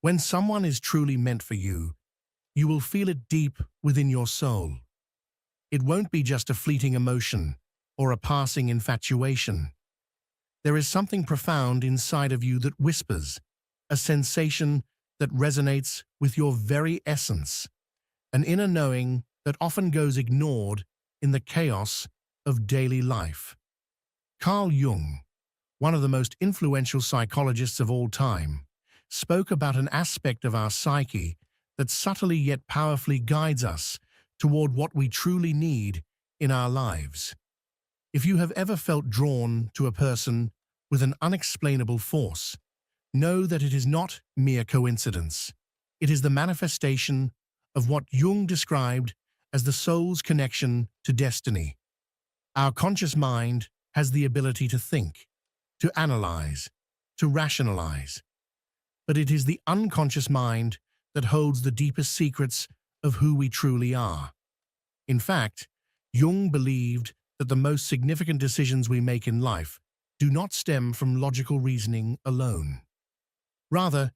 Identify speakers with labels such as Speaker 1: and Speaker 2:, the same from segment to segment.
Speaker 1: When someone is truly meant for you, you will feel it deep within your soul. It won't be just a fleeting emotion or a passing infatuation. There is something profound inside of you that whispers, a sensation that resonates with your very essence, an inner knowing that often goes ignored in the chaos of daily life. Carl Jung, one of the most influential psychologists of all time, spoke about an aspect of our psyche that subtly yet powerfully guides us toward what we truly need in our lives. If you have ever felt drawn to a person with an unexplainable force, know that it is not mere coincidence. It is the manifestation of what Jung described as the soul's connection to destiny. Our conscious mind has the ability to think, to analyze, to rationalize. But it is the unconscious mind that holds the deepest secrets of who we truly are. In fact, Jung believed that the most significant decisions we make in life do not stem from logical reasoning alone. Rather,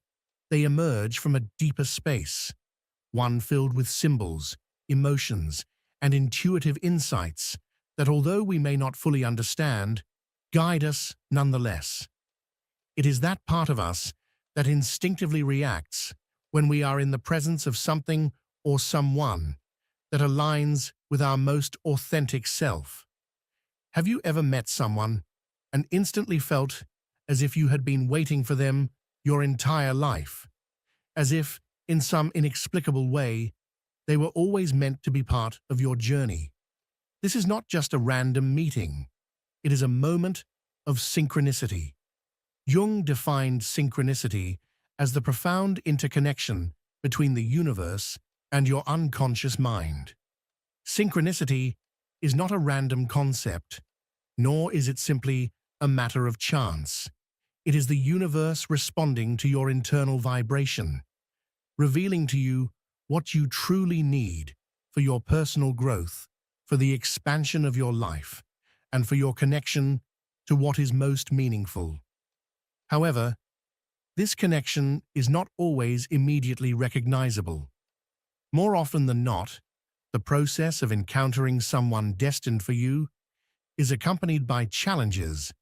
Speaker 1: they emerge from a deeper space, one filled with symbols, emotions, and intuitive insights that, although we may not fully understand, guide us nonetheless. It is that part of us that instinctively reacts when we are in the presence of something or someone that aligns with our most authentic self. Have you ever met someone and instantly felt as if you had been waiting for them your entire life? As if, in some inexplicable way, they were always meant to be part of your journey? This is not just a random meeting. It is a moment of synchronicity. Jung defined synchronicity as the profound interconnection between the universe and your unconscious mind. Synchronicity is not a random concept, nor is it simply a matter of chance. It is the universe responding to your internal vibration, revealing to you what you truly need for your personal growth, for the expansion of your life, and for your connection to what is most meaningful. However, this connection is not always immediately recognizable. More often than not, the process of encountering someone destined for you is accompanied by challenges,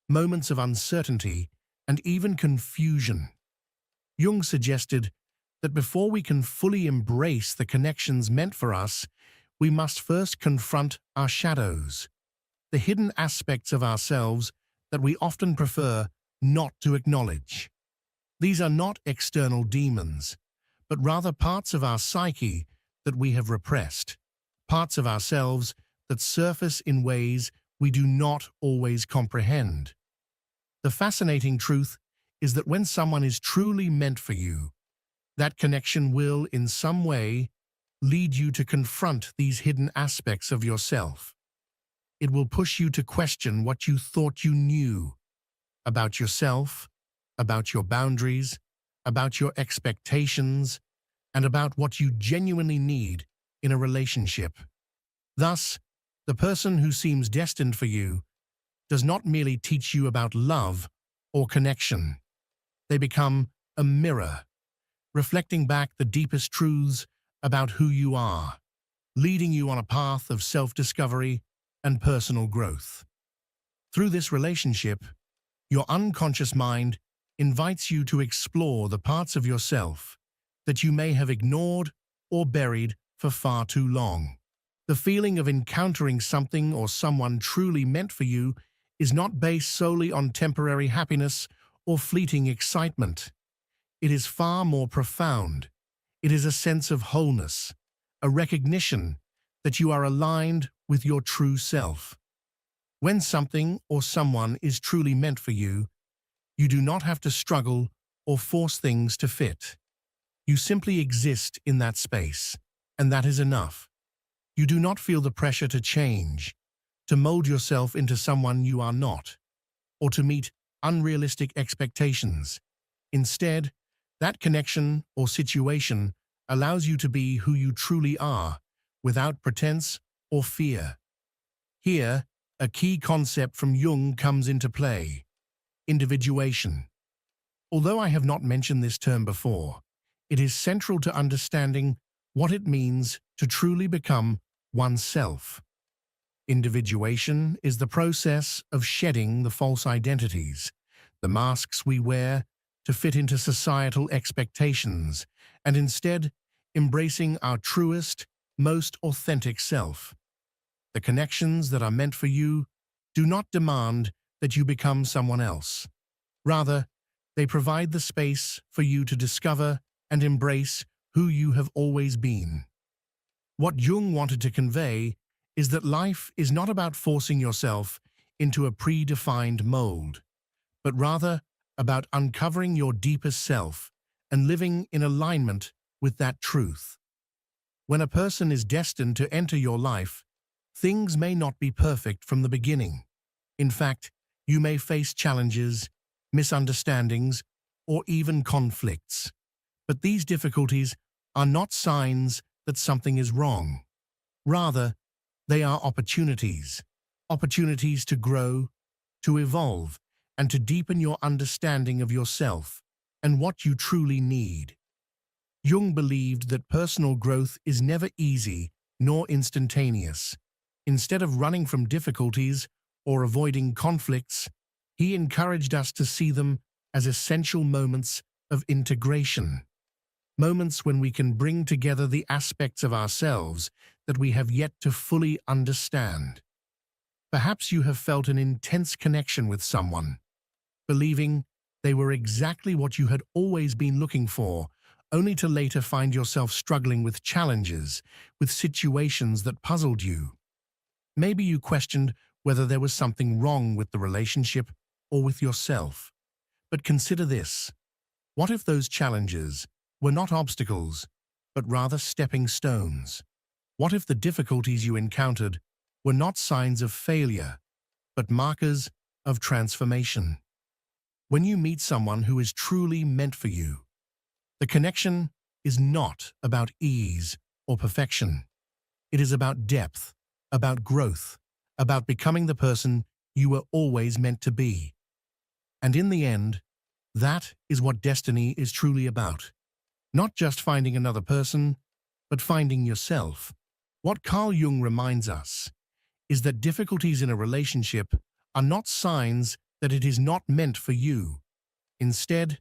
Speaker 1: moments of uncertainty, and even confusion. Jung suggested that before we can fully embrace the connections meant for us, we must first confront our shadows, the hidden aspects of ourselves that we often prefer not to acknowledge. These are not external demons, but rather parts of our psyche that we have repressed, parts of ourselves that surface in ways we do not always comprehend. The fascinating truth is that when someone is truly meant for you, that connection will, in some way, lead you to confront these hidden aspects of yourself. It will push you to question what you thought you knew about yourself, about your boundaries, about your expectations, and about what you genuinely need in a relationship. Thus, the person who seems destined for you does not merely teach you about love or connection. They become a mirror, reflecting back the deepest truths about who you are, leading you on a path of self-discovery and personal growth. Through this relationship, your unconscious mind invites you to explore the parts of yourself that you may have ignored or buried for far too long. The feeling of encountering something or someone truly meant for you is not based solely on temporary happiness or fleeting excitement. It is far more profound. It is a sense of wholeness, a recognition that you are aligned with your true self. When something or someone is truly meant for you, you do not have to struggle or force things to fit. You simply exist in that space, and that is enough. You do not feel the pressure to change, to mold yourself into someone you are not, or to meet unrealistic expectations. Instead, that connection or situation allows you to be who you truly are, without pretense or fear. Here, a key concept from Jung comes into play: individuation. Although I have not mentioned this term before, it is central to understanding what it means to truly become oneself. Individuation is the process of shedding the false identities, the masks we wear to fit into societal expectations, and instead embracing our truest, most authentic self. The connections that are meant for you do not demand that you become someone else. Rather, they provide the space for you to discover and embrace who you have always been. What Jung wanted to convey is that life is not about forcing yourself into a predefined mold, but rather about uncovering your deepest self and living in alignment with that truth. When a person is destined to enter your life, things may not be perfect from the beginning. In fact, you may face challenges, misunderstandings, or even conflicts. But these difficulties are not signs that something is wrong. Rather, they are opportunities to grow, to evolve, and to deepen your understanding of yourself and what you truly need. Jung believed that personal growth is never easy nor instantaneous. Instead of running from difficulties or avoiding conflicts, he encouraged us to see them as essential moments of integration. Moments when we can bring together the aspects of ourselves that we have yet to fully understand. Perhaps you have felt an intense connection with someone, believing they were exactly what you had always been looking for, only to later find yourself struggling with challenges, with situations that puzzled you. Maybe you questioned whether there was something wrong with the relationship or with yourself. But consider this. What if those challenges were not obstacles, but rather stepping stones? What if the difficulties you encountered were not signs of failure, but markers of transformation? When you meet someone who is truly meant for you, the connection is not about ease or perfection. It is about depth, about growth, about becoming the person you were always meant to be. And in the end, that is what destiny is truly about. Not just finding another person, but finding yourself. What Carl Jung reminds us is that difficulties in a relationship are not signs that it is not meant for you. Instead,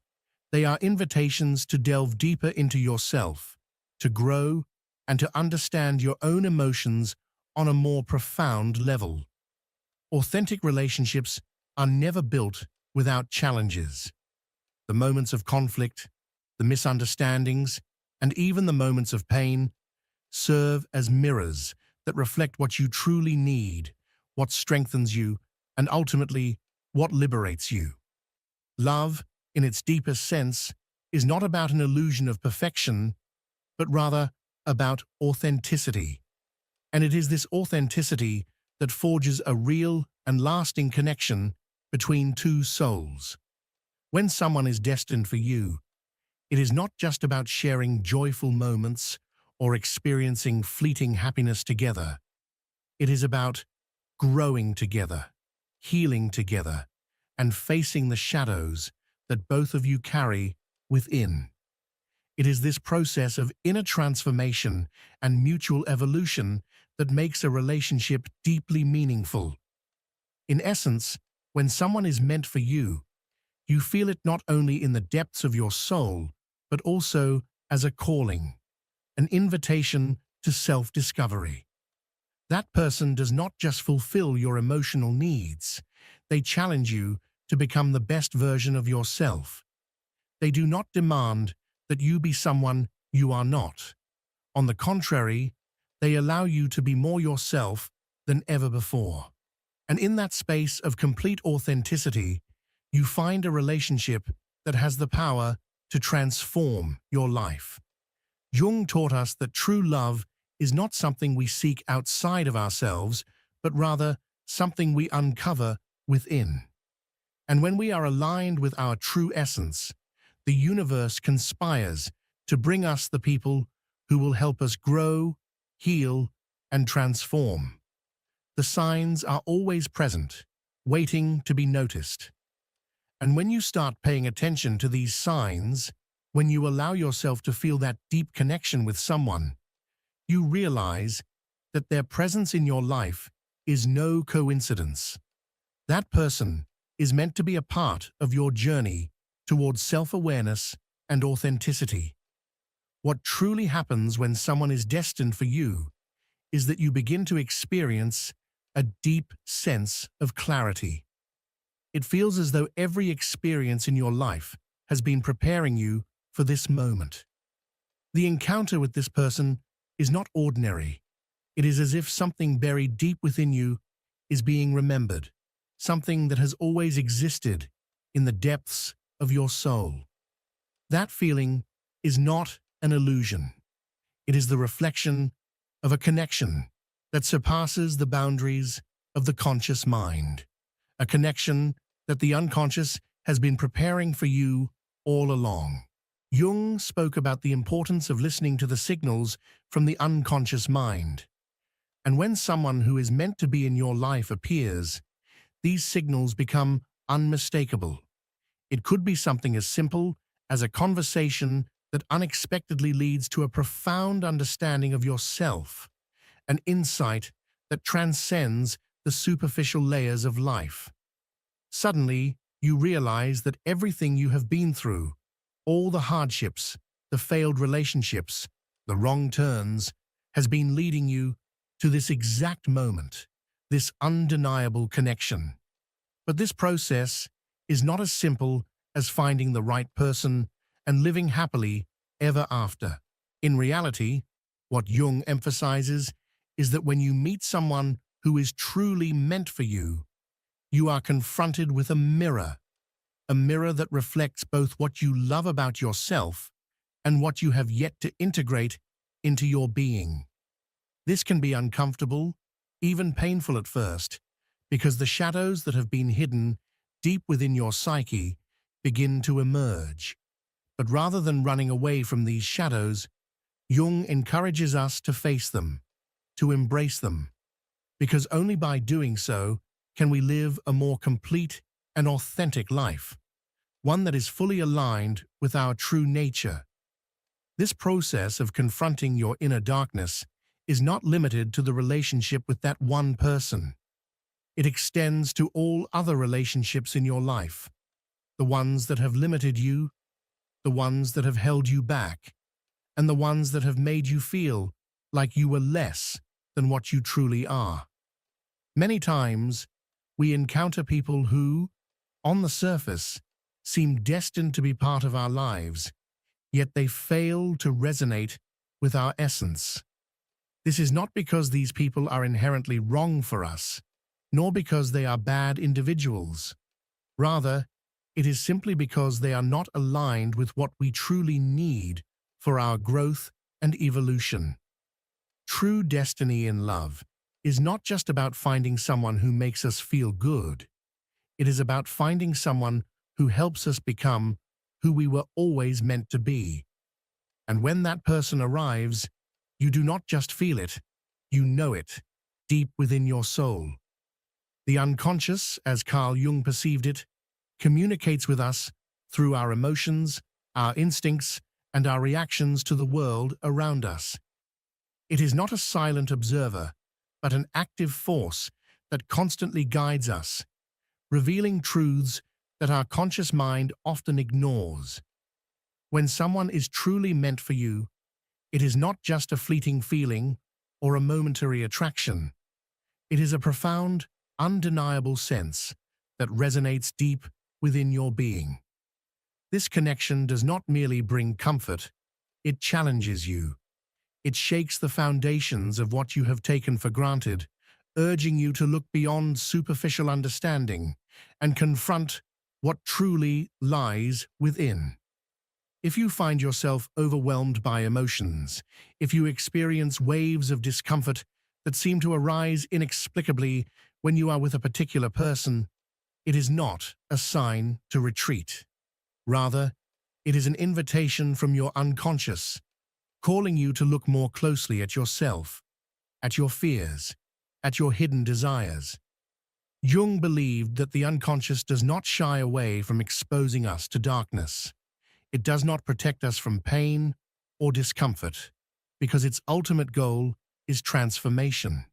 Speaker 1: they are invitations to delve deeper into yourself, to grow, and to understand your own emotions on a more profound level. Authentic relationships are never built without challenges. The moments of conflict, the misunderstandings, and even the moments of pain serve as mirrors that reflect what you truly need, what strengthens you, and ultimately, what liberates you. Love, in its deepest sense, is not about an illusion of perfection, but rather about authenticity. And it is this authenticity that forges a real and lasting connection between two souls. When someone is destined for you, it is not just about sharing joyful moments or experiencing fleeting happiness together. It is about growing together, healing together, and facing the shadows that both of you carry within. It is this process of inner transformation and mutual evolution that makes a relationship deeply meaningful. In essence, when someone is meant for you, you feel it not only in the depths of your soul, but also as a calling, an invitation to self-discovery. That person does not just fulfill your emotional needs, they challenge you to become the best version of yourself. They do not demand that you be someone you are not. On the contrary, they allow you to be more yourself than ever before. And in that space of complete authenticity, you find a relationship that has the power to transform your life. Jung taught us that true love is not something we seek outside of ourselves, but rather something we uncover within. And when we are aligned with our true essence, the universe conspires to bring us the people who will help us grow, heal, and transform. The signs are always present, waiting to be noticed. And when you start paying attention to these signs, when you allow yourself to feel that deep connection with someone, you realize that their presence in your life is no coincidence. That person is meant to be a part of your journey towards self-awareness and authenticity. What truly happens when someone is destined for you is that you begin to experience a deep sense of clarity. It feels as though every experience in your life has been preparing you for this moment. The encounter with this person is not ordinary. It is as if something buried deep within you is being remembered, something that has always existed in the depths of your soul. That feeling is not an illusion. It is the reflection of a connection that surpasses the boundaries of the conscious mind, a connection that the unconscious has been preparing for you all along. Jung spoke about the importance of listening to the signals from the unconscious mind. And when someone who is meant to be in your life appears, these signals become unmistakable. It could be something as simple as a conversation that unexpectedly leads to a profound understanding of yourself, an insight that transcends the superficial layers of life. Suddenly, you realize that everything you have been through, all the hardships, the failed relationships, the wrong turns, has been leading you to this exact moment, this undeniable connection. But this process is not as simple as finding the right person and living happily ever after. In reality, what Jung emphasizes is that when you meet someone who is truly meant for you, you are confronted with a mirror that reflects both what you love about yourself and what you have yet to integrate into your being. This can be uncomfortable, even painful at first, because the shadows that have been hidden deep within your psyche begin to emerge. But rather than running away from these shadows, Jung encourages us to face them, to embrace them, because only by doing so can we live a more complete and authentic life, one that is fully aligned with our true nature. This process of confronting your inner darkness is not limited to the relationship with that one person. It extends to all other relationships in your life, the ones that have limited you, the ones that have held you back, and the ones that have made you feel like you were less than what you truly are. Many times, we encounter people who, on the surface, seem destined to be part of our lives, yet they fail to resonate with our essence. This is not because these people are inherently wrong for us, nor because they are bad individuals. Rather, it is simply because they are not aligned with what we truly need for our growth and evolution. True destiny in love is not just about finding someone who makes us feel good. It is about finding someone who helps us become who we were always meant to be. And when that person arrives, you do not just feel it, you know it, deep within your soul. The unconscious, as Carl Jung perceived it, communicates with us through our emotions, our instincts, and our reactions to the world around us. It is not a silent observer, but an active force that constantly guides us, revealing truths that our conscious mind often ignores. When someone is truly meant for you, it is not just a fleeting feeling or a momentary attraction. It is a profound, undeniable sense that resonates deep within your being. This connection does not merely bring comfort, it challenges you. It shakes the foundations of what you have taken for granted, urging you to look beyond superficial understanding and confront what truly lies within. If you find yourself overwhelmed by emotions, if you experience waves of discomfort that seem to arise inexplicably when you are with a particular person, it is not a sign to retreat. Rather, it is an invitation from your unconscious, calling you to look more closely at yourself, at your fears, at your hidden desires. Jung believed that the unconscious does not shy away from exposing us to darkness. It does not protect us from pain or discomfort, because its ultimate goal is transformation.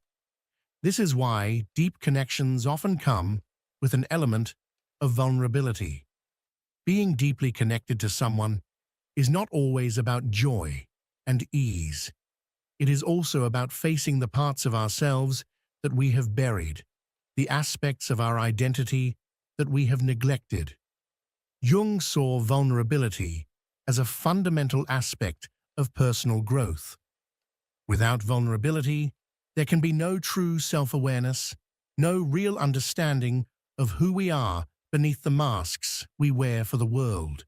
Speaker 1: This is why deep connections often come with an element of vulnerability. Being deeply connected to someone is not always about joy and ease. It is also about facing the parts of ourselves that we have buried, the aspects of our identity that we have neglected. Jung saw vulnerability as a fundamental aspect of personal growth. Without vulnerability, there can be no true self-awareness, no real understanding of who we are beneath the masks we wear for the world.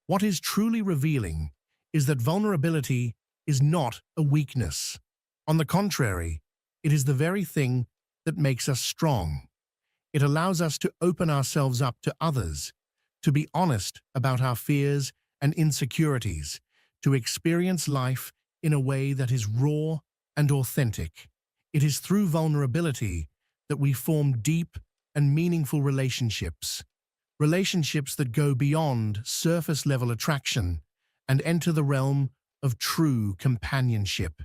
Speaker 1: What is truly revealing is that vulnerability is not a weakness. On the contrary, it is the very thing that makes us strong. It allows us to open ourselves up to others, to be honest about our fears and insecurities, to experience life in a way that is raw and authentic. It is through vulnerability that we form deep and meaningful relationships, relationships that go beyond surface-level attraction and enter the realm of true companionship.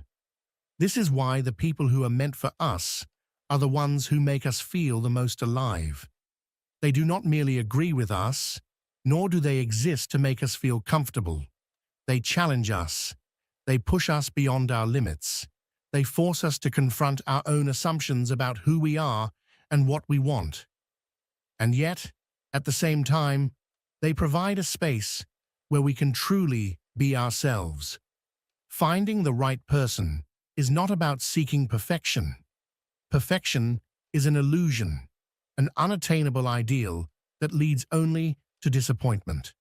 Speaker 1: This is why the people who are meant for us are the ones who make us feel the most alive. They do not merely agree with us, nor do they exist to make us feel comfortable. They challenge us. They push us beyond our limits. They force us to confront our own assumptions about who we are and what we want. And yet, at the same time, they provide a space where we can truly be ourselves. Finding the right person is not about seeking perfection. Perfection is an illusion, an unattainable ideal that leads only to disappointment.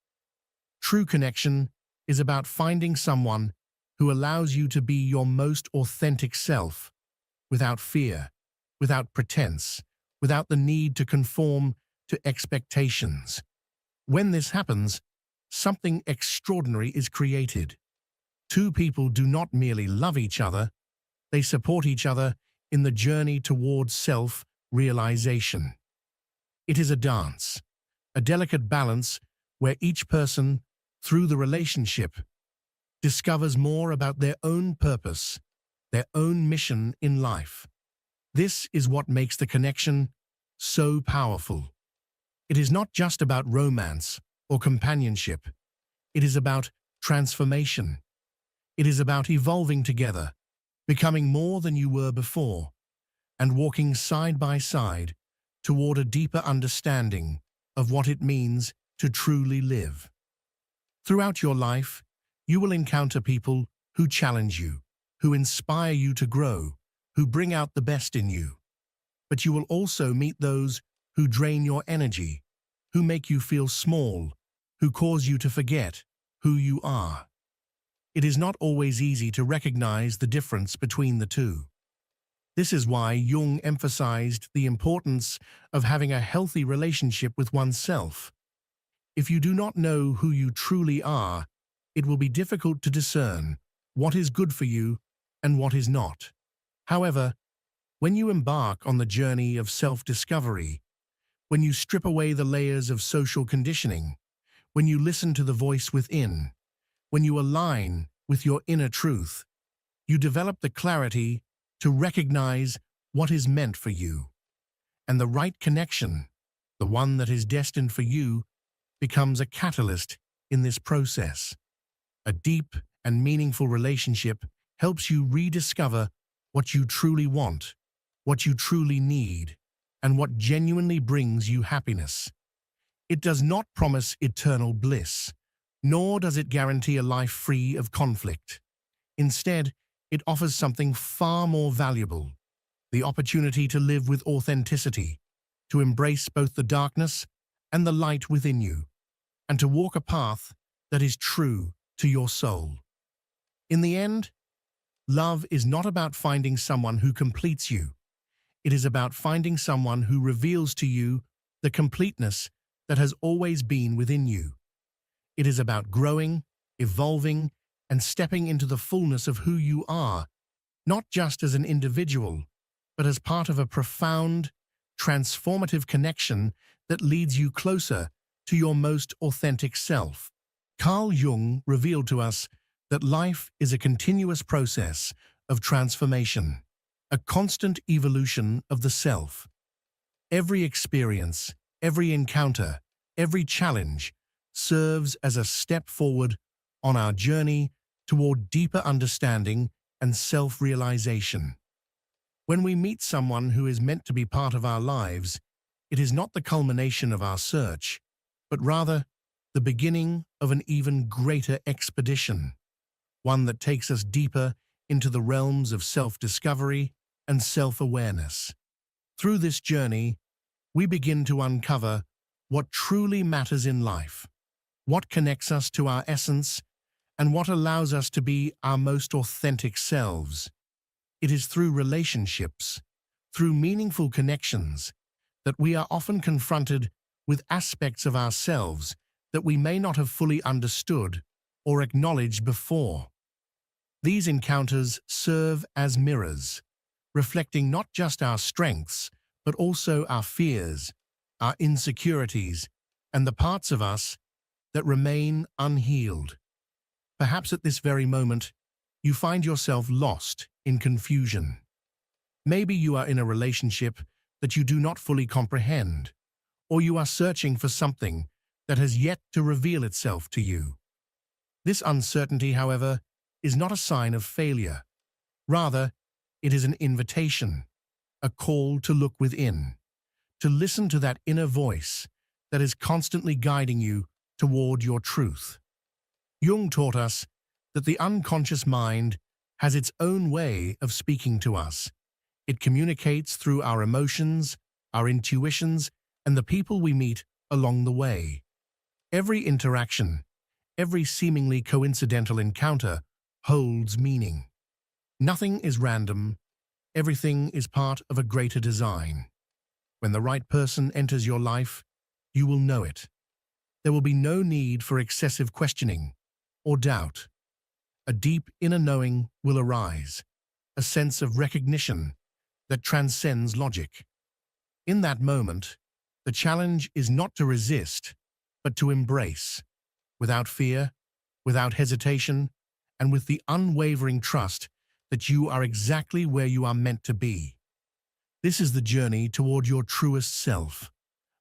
Speaker 1: True connection is about finding someone who allows you to be your most authentic self, without fear, without pretense, without the need to conform to expectations. When this happens, something extraordinary is created. Two people do not merely love each other, they support each other in the journey towards self-realization. It is a dance, a delicate balance where each person, through the relationship, discovers more about their own purpose, their own mission in life. This is what makes the connection so powerful. It is not just about romance or companionship. It is about transformation. It is about evolving together, becoming more than you were before, and walking side by side toward a deeper understanding of what it means to truly live. Throughout your life, you will encounter people who challenge you, who inspire you to grow, who bring out the best in you. But you will also meet those who drain your energy, who make you feel small, who cause you to forget who you are. It is not always easy to recognize the difference between the two. This is why Jung emphasized the importance of having a healthy relationship with oneself. If you do not know who you truly are, it will be difficult to discern what is good for you and what is not. However, when you embark on the journey of self-discovery, when you strip away the layers of social conditioning, when you listen to the voice within, when you align with your inner truth, you develop the clarity to recognize what is meant for you. And the right connection, the one that is destined for you, becomes a catalyst in this process. A deep and meaningful relationship helps you rediscover what you truly want, what you truly need, and what genuinely brings you happiness. It does not promise eternal bliss, nor does it guarantee a life free of conflict. Instead, it offers something far more valuable, the opportunity to live with authenticity, to embrace both the darkness and the light within you, and to walk a path that is true to your soul. In the end, love is not about finding someone who completes you. It is about finding someone who reveals to you the completeness that has always been within you. It is about growing, evolving, and stepping into the fullness of who you are, not just as an individual, but as part of a profound, transformative connection that leads you closer to your most authentic self. Carl Jung revealed to us that life is a continuous process of transformation, a constant evolution of the self. Every experience, every encounter, every challenge serves as a step forward on our journey toward deeper understanding and self-realization. When we meet someone who is meant to be part of our lives, it is not the culmination of our search, but rather the beginning of an even greater expedition, one that takes us deeper into the realms of self-discovery and self-awareness. Through this journey, we begin to uncover what truly matters in life, what connects us to our essence, and what allows us to be our most authentic selves. It is through relationships, through meaningful connections, that we are often confronted with aspects of ourselves that we may not have fully understood or acknowledged before. These encounters serve as mirrors, reflecting not just our strengths, but also our fears, our insecurities, and the parts of us that remain unhealed. Perhaps at this very moment, you find yourself lost in confusion. Maybe you are in a relationship that you do not fully comprehend, or you are searching for something that has yet to reveal itself to you. This uncertainty, however, is not a sign of failure. Rather, it is an invitation, a call to look within, to listen to that inner voice that is constantly guiding you toward your truth. Jung taught us that the unconscious mind has its own way of speaking to us. It communicates through our emotions, our intuitions, and the people we meet along the way. Every interaction, every seemingly coincidental encounter holds meaning. Nothing is random. Everything is part of a greater design. When the right person enters your life, you will know it. There will be no need for excessive questioning or doubt. A deep inner knowing will arise, a sense of recognition that transcends logic. In that moment, the challenge is not to resist, but to embrace, without fear, without hesitation, and with the unwavering trust that you are exactly where you are meant to be. This is the journey toward your truest self,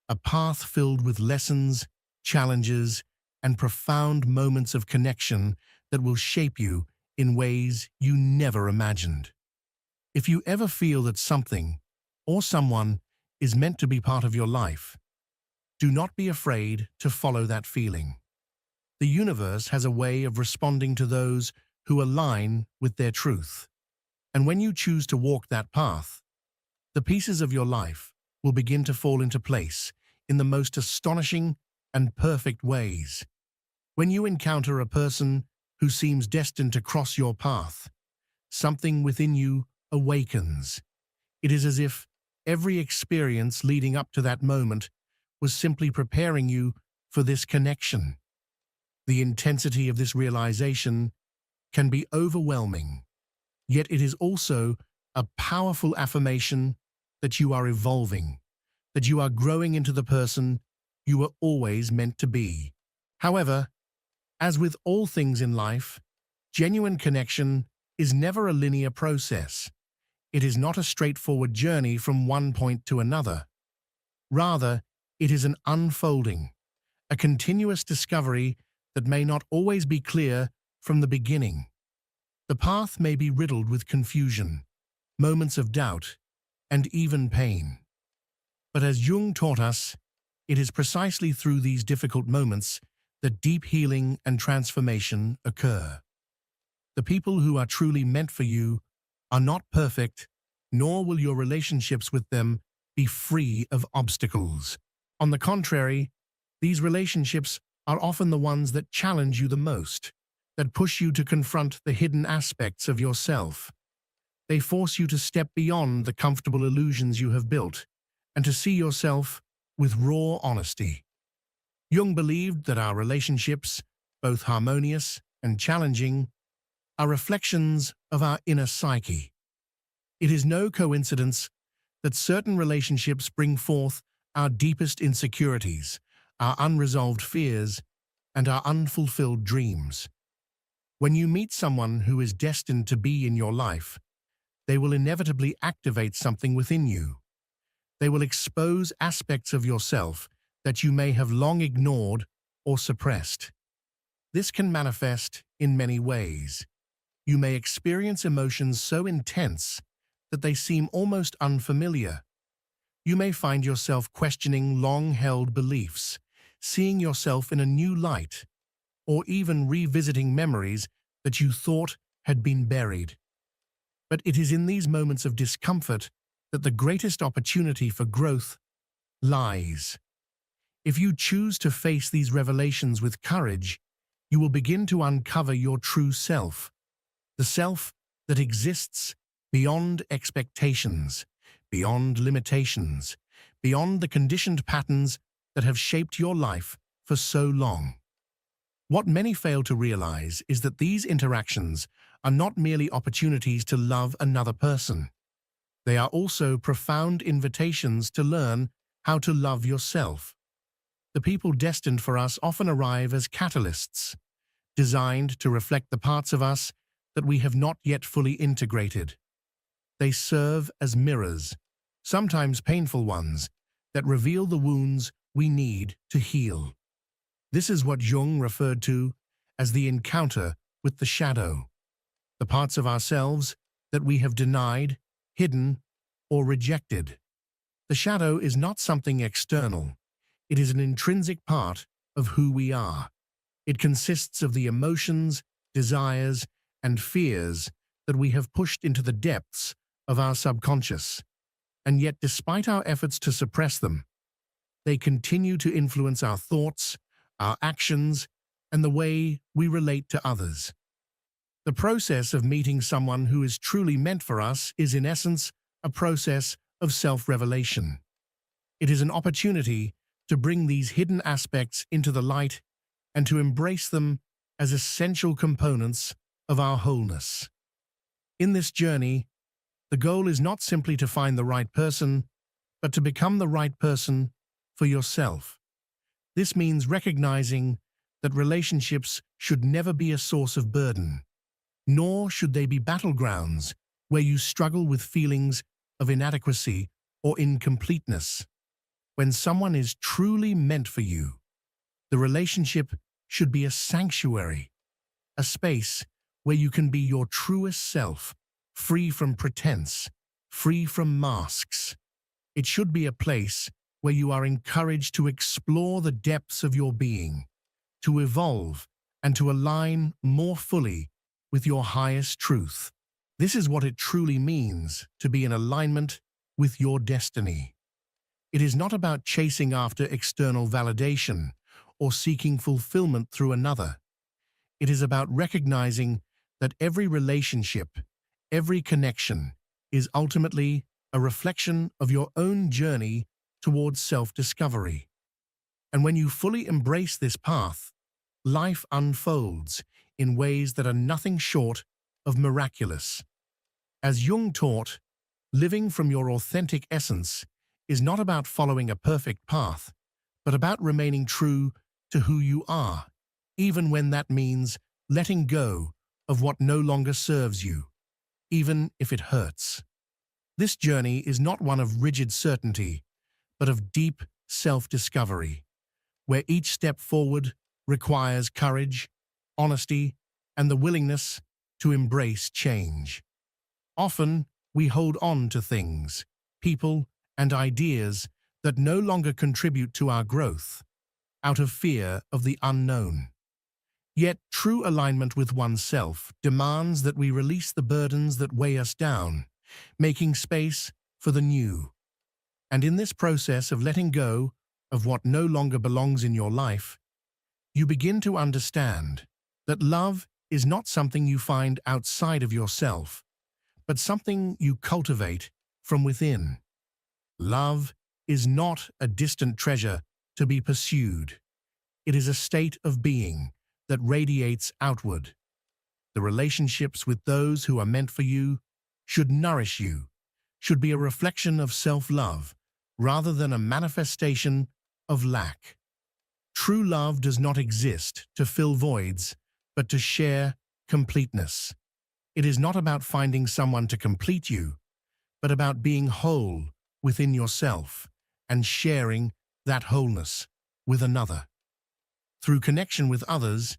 Speaker 1: a path filled with lessons, challenges, and profound moments of connection that will shape you in ways you never imagined. If you ever feel that something or someone is meant to be part of your life, do not be afraid to follow that feeling. The universe has a way of responding to those who align with their truth. And when you choose to walk that path, the pieces of your life will begin to fall into place in the most astonishing and perfect ways. When you encounter a person who seems destined to cross your path, something within you awakens. It is as if every experience leading up to that moment was simply preparing you for this connection. The intensity of this realization can be overwhelming, yet it is also a powerful affirmation that you are evolving, that you are growing into the person you were always meant to be. However, as with all things in life, genuine connection is never a linear process. It is not a straightforward journey from one point to another. Rather, it is an unfolding, a continuous discovery that may not always be clear from the beginning. The path may be riddled with confusion, moments of doubt, and even pain. But as Jung taught us, it is precisely through these difficult moments that deep healing and transformation occur. The people who are truly meant for you are not perfect, nor will your relationships with them be free of obstacles. On the contrary, these relationships are often the ones that challenge you the most, that push you to confront the hidden aspects of yourself. They force you to step beyond the comfortable illusions you have built and to see yourself with raw honesty. Jung believed that our relationships, both harmonious and challenging, are reflections of our inner psyche. It is no coincidence that certain relationships bring forth our deepest insecurities, our unresolved fears, and our unfulfilled dreams. When you meet someone who is destined to be in your life, they will inevitably activate something within you. They will expose aspects of yourself that you may have long ignored or suppressed. This can manifest in many ways. You may experience emotions so intense that they seem almost unfamiliar. You may find yourself questioning long-held beliefs, seeing yourself in a new light, or even revisiting memories that you thought had been buried. But it is in these moments of discomfort that the greatest opportunity for growth lies. If you choose to face these revelations with courage, you will begin to uncover your true self, the self that exists beyond expectations, beyond limitations, beyond the conditioned patterns that have shaped your life for so long. What many fail to realize is that these interactions are not merely opportunities to love another person. They are also profound invitations to learn how to love yourself. The people destined for us often arrive as catalysts, designed to reflect the parts of us that we have not yet fully integrated. They serve as mirrors, sometimes painful ones, that reveal the wounds we need to heal. This is what Jung referred to as the encounter with the shadow, the parts of ourselves that we have denied, hidden, or rejected. The shadow is not something external. It is an intrinsic part of who we are. It consists of the emotions, desires, and fears that we have pushed into the depths of our subconscious. And yet, despite our efforts to suppress them, they continue to influence our thoughts, our actions, and the way we relate to others. The process of meeting someone who is truly meant for us is, in essence, a process of self-revelation. It is an opportunity to bring these hidden aspects into the light and to embrace them as essential components of our wholeness. In this journey, the goal is not simply to find the right person, but to become the right person for yourself. This means recognizing that relationships should never be a source of burden, nor should they be battlegrounds where you struggle with feelings of inadequacy or incompleteness. When someone is truly meant for you, the relationship should be a sanctuary, a space where you can be your truest self, free from pretense, free from masks. It should be a place where you are encouraged to explore the depths of your being, to evolve, and to align more fully with your highest truth. This is what it truly means to be in alignment with your destiny. It is not about chasing after external validation or seeking fulfillment through another. It is about recognizing that every relationship, every connection, is ultimately a reflection of your own journey towards self-discovery. And when you fully embrace this path, life unfolds in ways that are nothing short of miraculous. As Jung taught, living from your authentic essence is not about following a perfect path, but about remaining true to who you are, even when that means letting go of what no longer serves you, even if it hurts. This journey is not one of rigid certainty, but of deep self-discovery, where each step forward requires courage, honesty, and the willingness to embrace change. Often, we hold on to things, people, and ideas that no longer contribute to our growth, out of fear of the unknown. Yet, true alignment with oneself demands that we release the burdens that weigh us down, making space for the new. And in this process of letting go of what no longer belongs in your life, you begin to understand that love is not something you find outside of yourself, but something you cultivate from within. Love is not a distant treasure to be pursued. It is a state of being that radiates outward. The relationships with those who are meant for you should nourish you, should be a reflection of self-love rather than a manifestation of lack. True love does not exist to fill voids, but to share completeness. It is not about finding someone to complete you, but about being whole within yourself and sharing that wholeness with another. Through connection with others,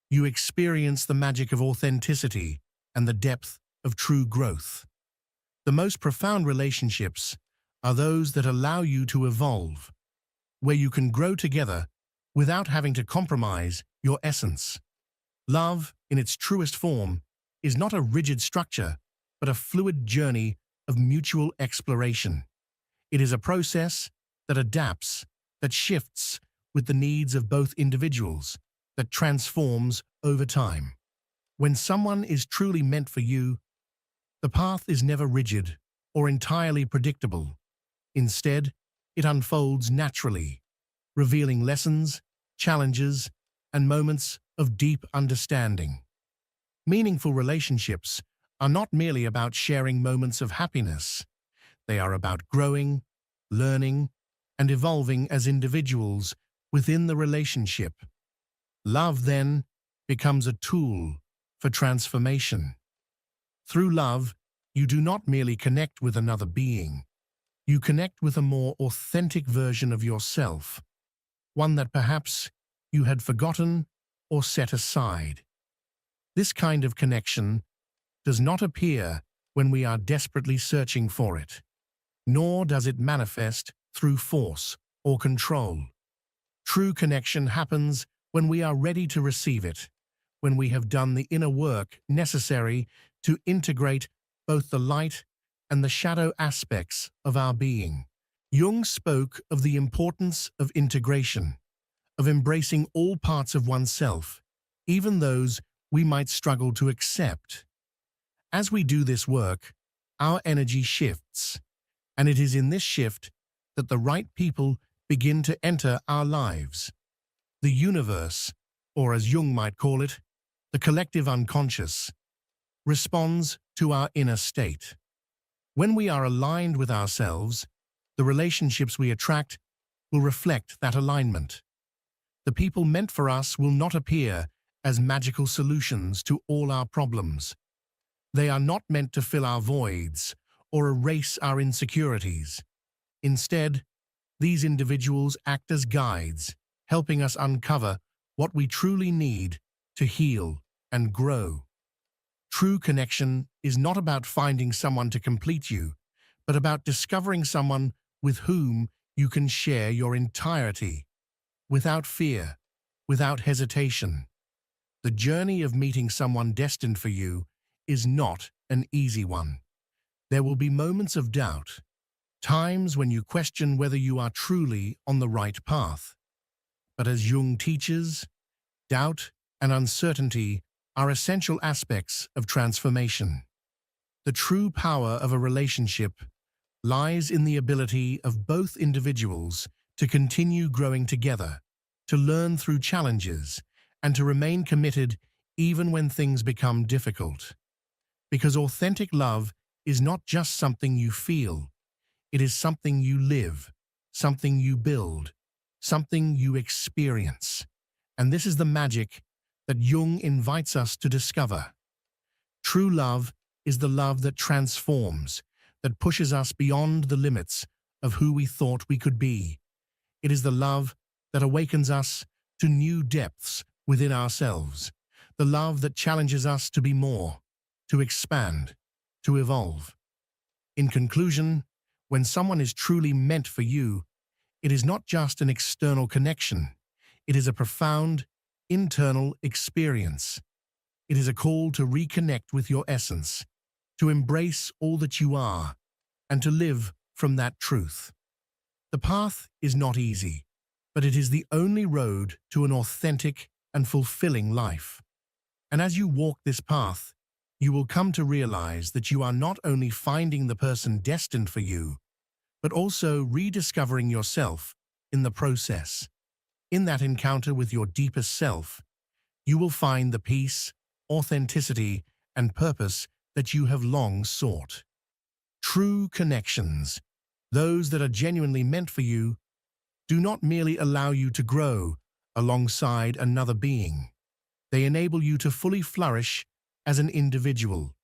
Speaker 1: you experience the magic of authenticity and the depth of true growth. The most profound relationships are those that allow you to evolve, where you can grow together without having to compromise your essence. Love, in its truest form, is not a rigid structure, but a fluid journey of mutual exploration. It is a process that adapts, that shifts with the needs of both individuals, that transforms over time. When someone is truly meant for you, the path is never rigid or entirely predictable. Instead, it unfolds naturally, revealing lessons, challenges, and moments of deep understanding. Meaningful relationships are not merely about sharing moments of happiness. They are about growing, learning, and evolving as individuals within the relationship. Love, then, becomes a tool for transformation. Through love, you do not merely connect with another being. You connect with a more authentic version of yourself, one that perhaps you had forgotten or set aside. This kind of connection does not appear when we are desperately searching for it, nor does it manifest through force or control. True connection happens when we are ready to receive it, when we have done the inner work necessary to integrate both the light and the shadow aspects of our being. Jung spoke of the importance of integration, of embracing all parts of oneself, even those we might struggle to accept. As we do this work, our energy shifts, and it is in this shift that the right people begin to enter our lives. The universe, or as Jung might call it, the collective unconscious, responds to our inner state. When we are aligned with ourselves, the relationships we attract will reflect that alignment. The people meant for us will not appear as magical solutions to all our problems. They are not meant to fill our voids or erase our insecurities. Instead, these individuals act as guides, helping us uncover what we truly need to heal and grow. True connection is not about finding someone to complete you, but about discovering someone with whom you can share your entirety, without fear, without hesitation. The journey of meeting someone destined for you is not an easy one. There will be moments of doubt, times when you question whether you are truly on the right path. But as Jung teaches, doubt and uncertainty are essential aspects of transformation. The true power of a relationship lies in the ability of both individuals to continue growing together, to learn through challenges, and to remain committed even when things become difficult. Because authentic love is not just something you feel, it is something you live, something you build, something you experience. And this is the magic that Jung invites us to discover. True love is the love that transforms, that pushes us beyond the limits of who we thought we could be. It is the love that awakens us to new depths within ourselves, the love that challenges us to be more, to expand, to evolve. In conclusion, when someone is truly meant for you, it is not just an external connection. It is a profound, internal experience. It is a call to reconnect with your essence, to embrace all that you are, and to live from that truth. The path is not easy, but it is the only road to an authentic and fulfilling life. And as you walk this path, you will come to realize that you are not only finding the person destined for you, but also rediscovering yourself in the process. In that encounter with your deepest self, you will find the peace, authenticity, and purpose that you have long sought. True connections, those that are genuinely meant for you, do not merely allow you to grow alongside another being. They enable you to fully flourish as an individual.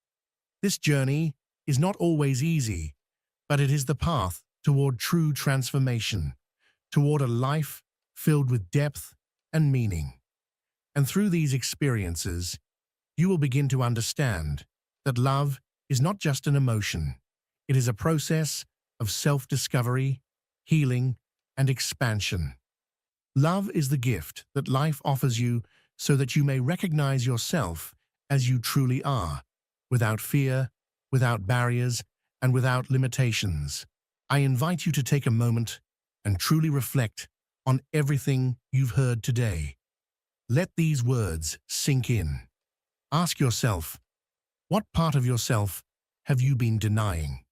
Speaker 1: This journey is not always easy, but it is the path toward true transformation, toward a life filled with depth and meaning. And through these experiences, you will begin to understand that love is not just an emotion. It is a process of self-discovery, healing, and expansion. Love is the gift that life offers you so that you may recognize yourself as you truly are, without fear, without barriers, and without limitations. I invite you to take a moment and truly reflect on everything you've heard today. Let these words sink in. Ask yourself, what part of yourself have you been denying?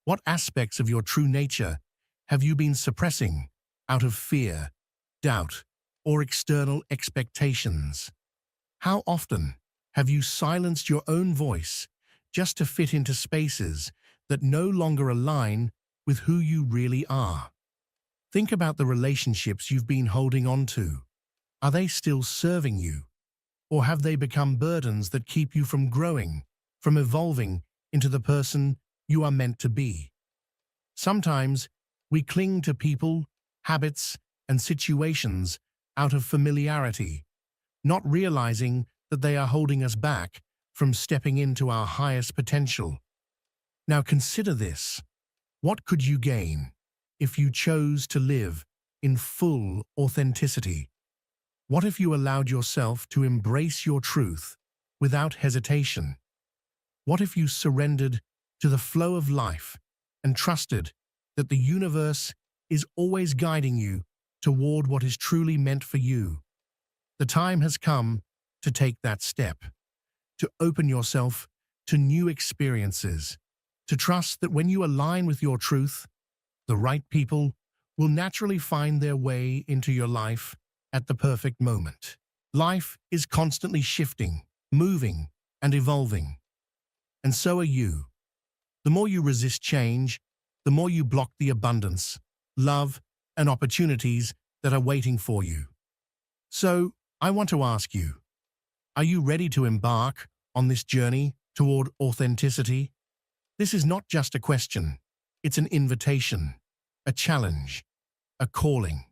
Speaker 1: What aspects of your true nature have you been suppressing out of fear, doubt, or external expectations? How often have you silenced your own voice just to fit into spaces that no longer align with who you really are? Think about the relationships you've been holding on to. Are they still serving you? Or have they become burdens that keep you from growing, from evolving into the person you are meant to be? Sometimes we cling to people, habits, and situations out of familiarity, not realizing that they are holding us back from stepping into our highest potential. Now consider this. What could you gain if you chose to live in full authenticity? What if you allowed yourself to embrace your truth without hesitation? What if you surrendered to the flow of life and trusted that the universe is always guiding you toward what is truly meant for you? The time has come to take that step, to open yourself to new experiences, to trust that when you align with your truth, the right people will naturally find their way into your life at the perfect moment. Life is constantly shifting, moving, and evolving. And so are you. The more you resist change, the more you block the abundance, love, and opportunities that are waiting for you. So, I want to ask you, are you ready to embark on this journey toward authenticity? This is not just a question, it's an invitation, a challenge, a calling.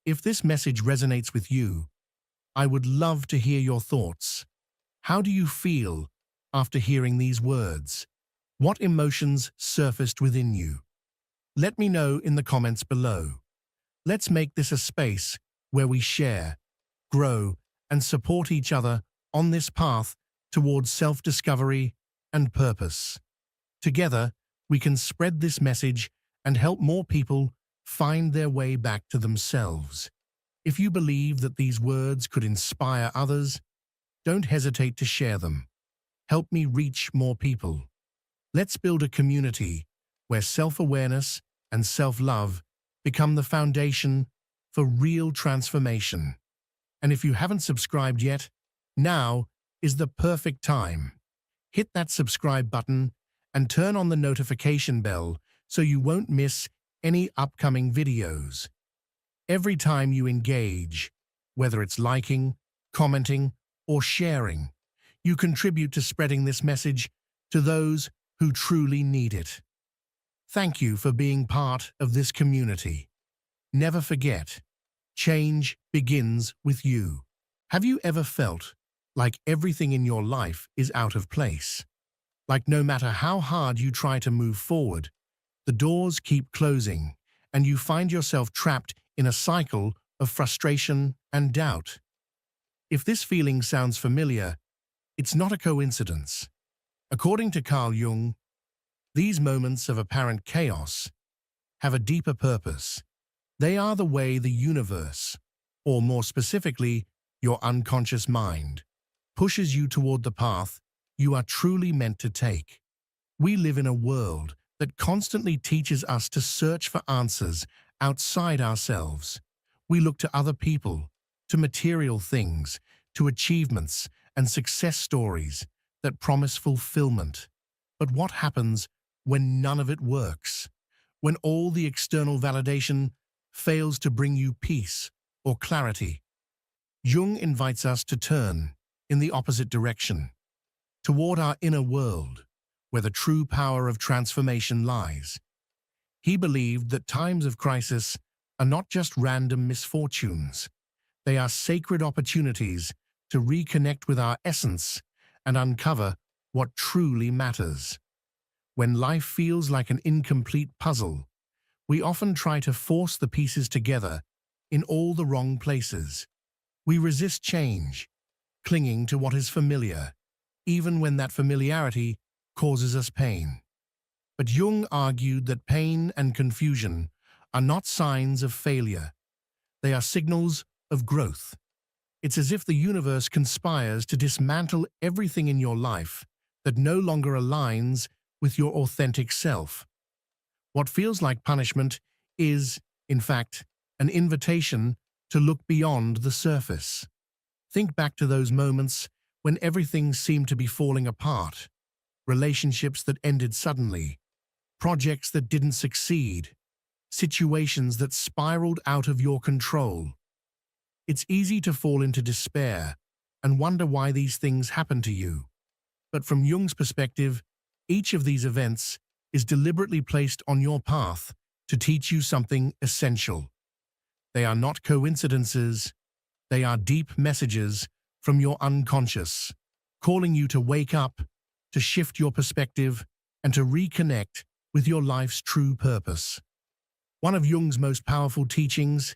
Speaker 1: If this message resonates with you, I would love to hear your thoughts. How do you feel after hearing these words? What emotions surfaced within you? Let me know in the comments below. Let's make this a space where we share, grow, and support each other on this path towards self-discovery and purpose. Together, we can spread this message and help more people find their way back to themselves. If you believe that these words could inspire others, don't hesitate to share them. Help me reach more people. Let's build a community where self-awareness and self-love become the foundation for real transformation. And if you haven't subscribed yet, now is the perfect time. Hit that subscribe button and turn on the notification bell so you won't miss any upcoming videos. Every time you engage, whether it's liking, commenting, or sharing, you contribute to spreading this message to those who truly need it. Thank you for being part of this community. Never forget, change begins with you. Have you ever felt like everything in your life is out of place? Like no matter how hard you try to move forward, the doors keep closing and you find yourself trapped in a cycle of frustration and doubt? If this feeling sounds familiar, it's not a coincidence. According to Carl Jung, these moments of apparent chaos have a deeper purpose. They are the way the universe, or more specifically, your unconscious mind, pushes you toward the path you are truly meant to take. We live in a world that constantly teaches us to search for answers outside ourselves. We look to other people, to material things, to achievements and success stories that promise fulfillment. But what happens when none of it works, when all the external validation fails to bring you peace or clarity. Jung invites us to turn in the opposite direction, toward our inner world, where the true power of transformation lies. He believed that times of crisis are not just random misfortunes. They are sacred opportunities to reconnect with our essence and uncover what truly matters. When life feels like an incomplete puzzle, we often try to force the pieces together in all the wrong places. We resist change, clinging to what is familiar, even when that familiarity causes us pain. But Jung argued that pain and confusion are not signs of failure. They are signals of growth. It's as if the universe conspires to dismantle everything in your life that no longer aligns with your authentic self. What feels like punishment is, in fact, an invitation to look beyond the surface. Think back to those moments when everything seemed to be falling apart, relationships that ended suddenly, projects that didn't succeed, situations that spiraled out of your control. It's easy to fall into despair and wonder why these things happen to you. But from Jung's perspective, each of these events is deliberately placed on your path to teach you something essential. They are not coincidences, they are deep messages from your unconscious, calling you to wake up, to shift your perspective, and to reconnect with your life's true purpose. One of Jung's most powerful teachings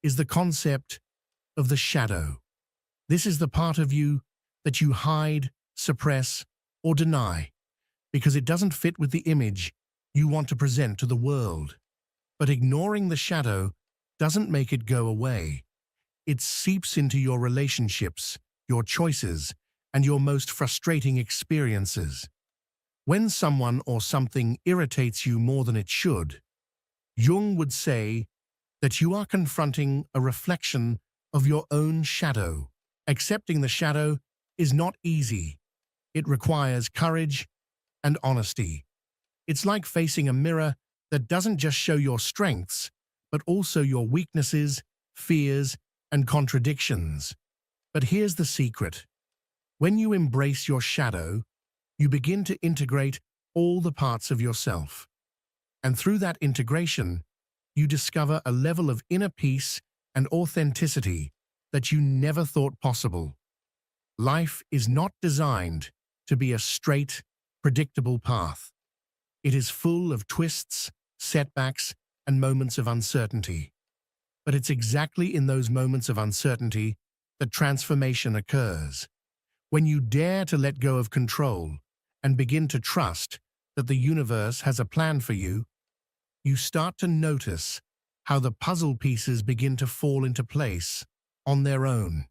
Speaker 1: is the concept of the shadow. This is the part of you that you hide, suppress, or deny, because it doesn't fit with the image you want to present to the world. But ignoring the shadow doesn't make it go away. It seeps into your relationships, your choices, and your most frustrating experiences. When someone or something irritates you more than it should, Jung would say that you are confronting a reflection of your own shadow. Accepting the shadow is not easy. It requires courage and honesty. It's like facing a mirror that doesn't just show your strengths, but also your weaknesses, fears, and contradictions. But here's the secret. When you embrace your shadow, you begin to integrate all the parts of yourself. And through that integration, you discover a level of inner peace and authenticity that you never thought possible. Life is not designed to be a straight, predictable path. It is full of twists, setbacks, and moments of uncertainty. But it's exactly in those moments of uncertainty that transformation occurs. When you dare to let go of control and begin to trust that the universe has a plan for you, you start to notice how the puzzle pieces begin to fall into place on their own,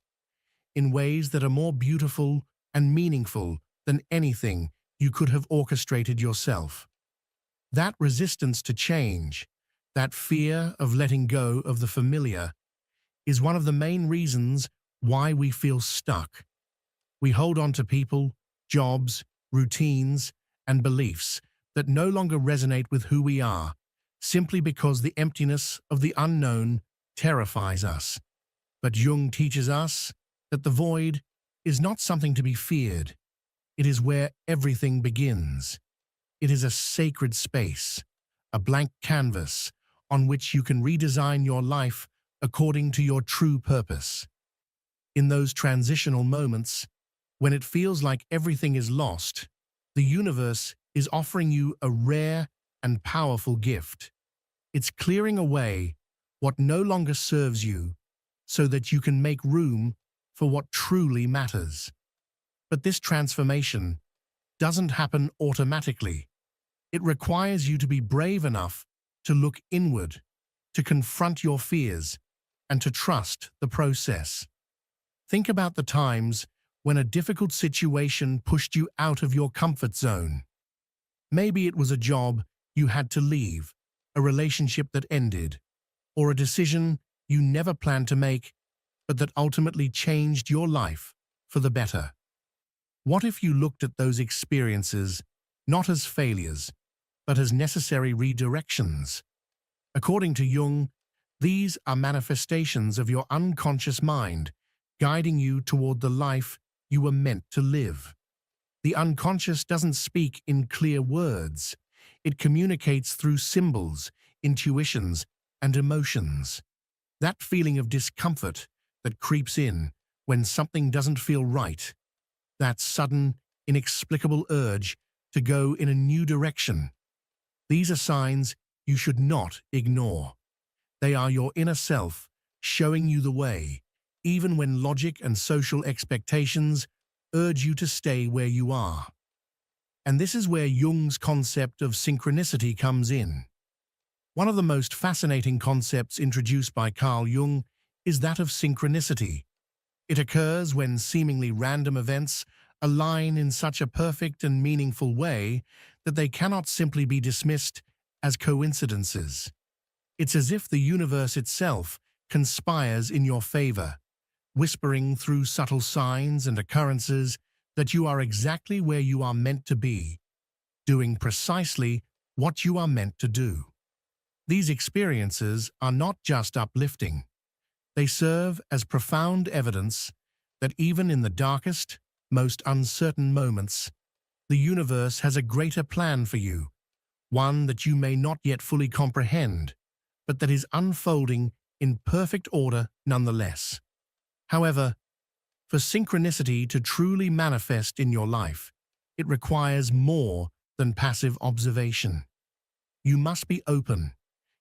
Speaker 1: in ways that are more beautiful and meaningful than anything you could have orchestrated yourself. That resistance to change, that fear of letting go of the familiar, is one of the main reasons why we feel stuck. We hold on to people, jobs, routines, and beliefs that no longer resonate with who we are, simply because the emptiness of the unknown terrifies us. But Jung teaches us that the void is not something to be feared. It is where everything begins. It is a sacred space, a blank canvas on which you can redesign your life according to your true purpose. In those transitional moments, when it feels like everything is lost, the universe is offering you a rare and powerful gift. It's clearing away what no longer serves you so that you can make room for what truly matters. But this transformation doesn't happen automatically. It requires you to be brave enough to look inward, to confront your fears, and to trust the process. Think about the times when a difficult situation pushed you out of your comfort zone. Maybe it was a job you had to leave, a relationship that ended, or a decision you never planned to make, but that ultimately changed your life for the better. What if you looked at those experiences not as failures, but as necessary redirections. According to Jung, these are manifestations of your unconscious mind, guiding you toward the life you were meant to live. The unconscious doesn't speak in clear words. It communicates through symbols, intuitions, and emotions. That feeling of discomfort that creeps in when something doesn't feel right, that sudden, inexplicable urge to go in a new direction. These are signs you should not ignore. They are your inner self showing you the way, even when logic and social expectations urge you to stay where you are. And this is where Jung's concept of synchronicity comes in. One of the most fascinating concepts introduced by Carl Jung is that of synchronicity. It occurs when seemingly random events align in such a perfect and meaningful way that they cannot simply be dismissed as coincidences. It's as if the universe itself conspires in your favor, whispering through subtle signs and occurrences that you are exactly where you are meant to be, doing precisely what you are meant to do. These experiences are not just uplifting. They serve as profound evidence that even in the darkest, most uncertain moments, the universe has a greater plan for you, one that you may not yet fully comprehend, but that is unfolding in perfect order nonetheless. However, for synchronicity to truly manifest in your life, it requires more than passive observation. You must be open.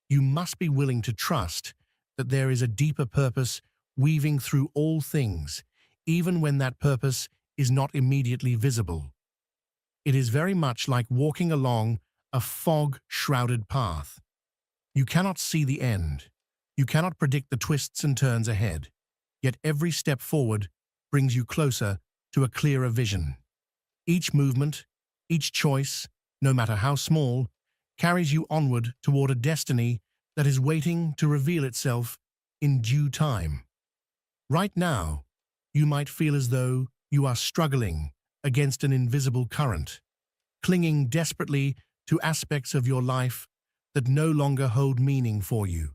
Speaker 1: You must be willing to trust that there is a deeper purpose weaving through all things, even when that purpose is not immediately visible. It is very much like walking along a fog-shrouded path. You cannot see the end. You cannot predict the twists and turns ahead. Yet every step forward brings you closer to a clearer vision. Each movement, each choice, no matter how small, carries you onward toward a destiny that is waiting to reveal itself in due time. Right now, you might feel as though you are struggling against an invisible current, clinging desperately to aspects of your life that no longer hold meaning for you.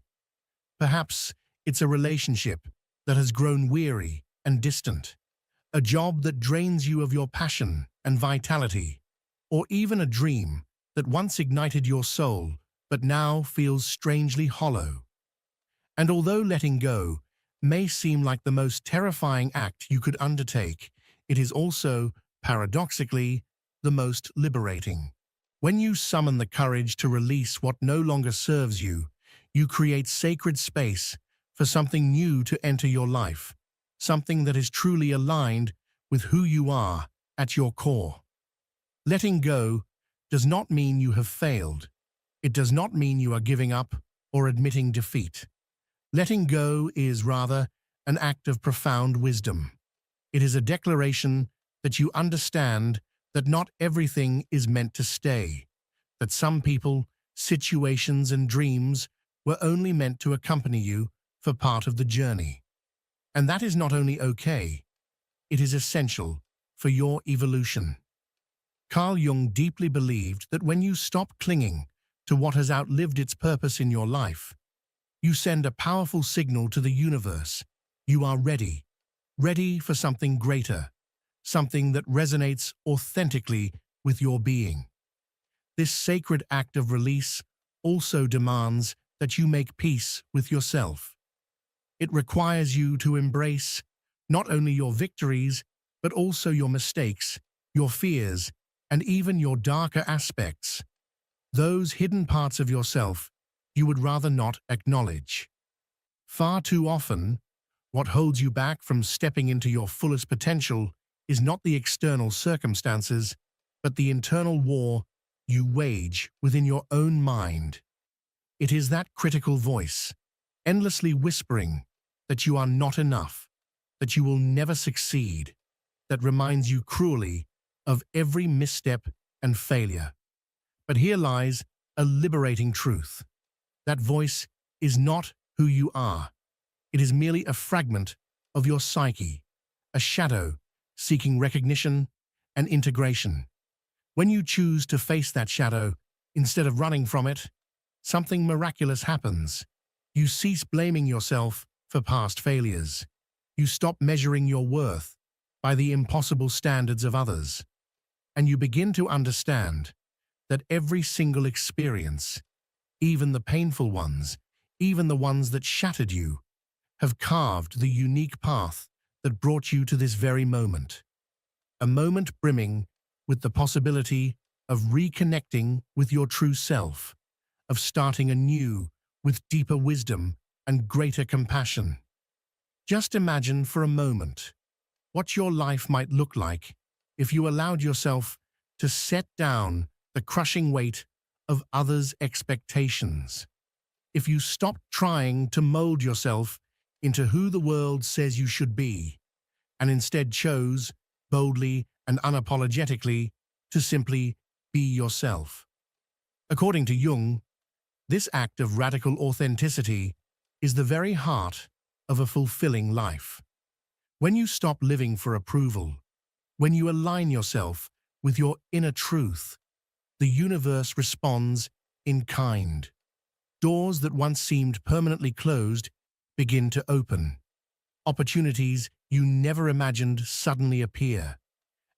Speaker 1: Perhaps it's a relationship that has grown weary and distant, a job that drains you of your passion and vitality, or even a dream that once ignited your soul but now feels strangely hollow. And although letting go may seem like the most terrifying act you could undertake, it is also, paradoxically, the most liberating. When you summon the courage to release what no longer serves you, you create sacred space for something new to enter your life, something that is truly aligned with who you are at your core. Letting go does not mean you have failed. It does not mean you are giving up or admitting defeat. Letting go is rather an act of profound wisdom. It is a declaration that you understand that not everything is meant to stay, that some people, situations, and dreams were only meant to accompany you for part of the journey. And that is not only okay, it is essential for your evolution. Carl Jung deeply believed that when you stop clinging to what has outlived its purpose in your life, you send a powerful signal to the universe. You are ready, ready for something greater, something that resonates authentically with your being. This sacred act of release also demands that you make peace with yourself. It requires you to embrace not only your victories, but also your mistakes, your fears, and even your darker aspects, those hidden parts of yourself you would rather not acknowledge. Far too often, what holds you back from stepping into your fullest potential is not the external circumstances, but the internal war you wage within your own mind. It is that critical voice, endlessly whispering that you are not enough, that you will never succeed, that reminds you cruelly of every misstep and failure. But here lies a liberating truth. That voice is not who you are. It is merely a fragment of your psyche, a shadow seeking recognition and integration. When you choose to face that shadow, Instead of running from it, something miraculous happens. You cease blaming yourself for past failures. You stop measuring your worth by the impossible standards of others. And you begin to understand that every single experience, even the painful ones, even the ones that shattered you, have carved the unique path that brought you to this very moment. A moment brimming with the possibility of reconnecting with your true self, of starting anew with deeper wisdom and greater compassion. Just imagine for a moment what your life might look like if you allowed yourself to set down the crushing weight of others' expectations. If you stopped trying to mold yourself into who the world says you should be, and instead chose, boldly and unapologetically, to simply be yourself. According to Jung, this act of radical authenticity is the very heart of a fulfilling life. When you stop living for approval, when you align yourself with your inner truth, the universe responds in kind. Doors that once seemed permanently closed begin to open. Opportunities you never imagined suddenly appear.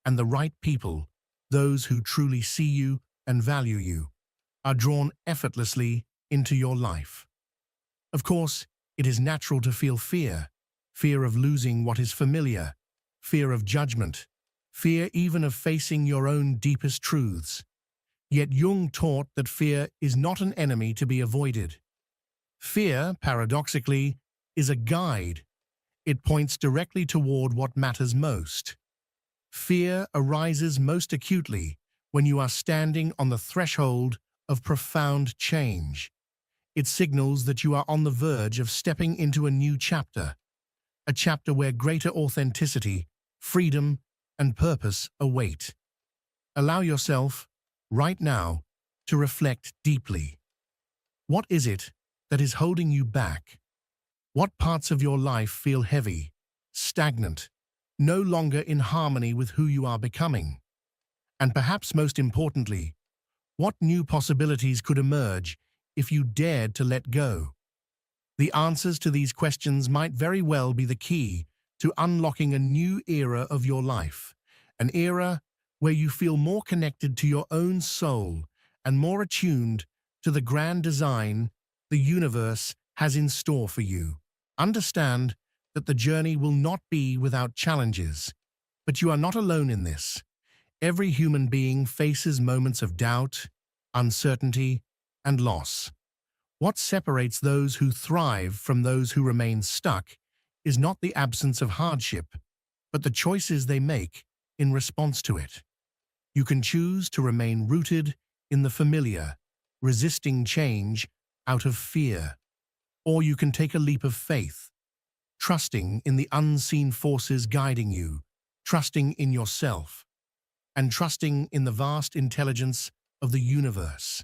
Speaker 1: And the right people, those who truly see you and value you, are drawn effortlessly into your life. Of course, it is natural to feel fear, fear of losing what is familiar, fear of judgment, fear even of facing your own deepest truths. Yet Jung taught that fear is not an enemy to be avoided. Fear, paradoxically, is a guide. It points directly toward what matters most. Fear arises most acutely when you are standing on the threshold of profound change. It signals that you are on the verge of stepping into a new chapter, a chapter where greater authenticity, freedom, and purpose await. Allow yourself, right now, to reflect deeply. What is it that is holding you back? What parts of your life feel heavy, stagnant, no longer in harmony with who you are becoming? And perhaps most importantly, what new possibilities could emerge if you dared to let go? The answers to these questions might very well be the key to unlocking a new era of your life, an era where you feel more connected to your own soul and more attuned to the grand design the universe has in store for you. Understand that the journey will not be without challenges, but you are not alone in this. Every human being faces moments of doubt, uncertainty, and loss. What separates those who thrive from those who remain stuck is not the absence of hardship, but the choices they make in response to it. You can choose to remain rooted in the familiar, resisting change out of fear, or you can take a leap of faith, trusting in the unseen forces guiding you, trusting in yourself, and trusting in the vast intelligence of the universe.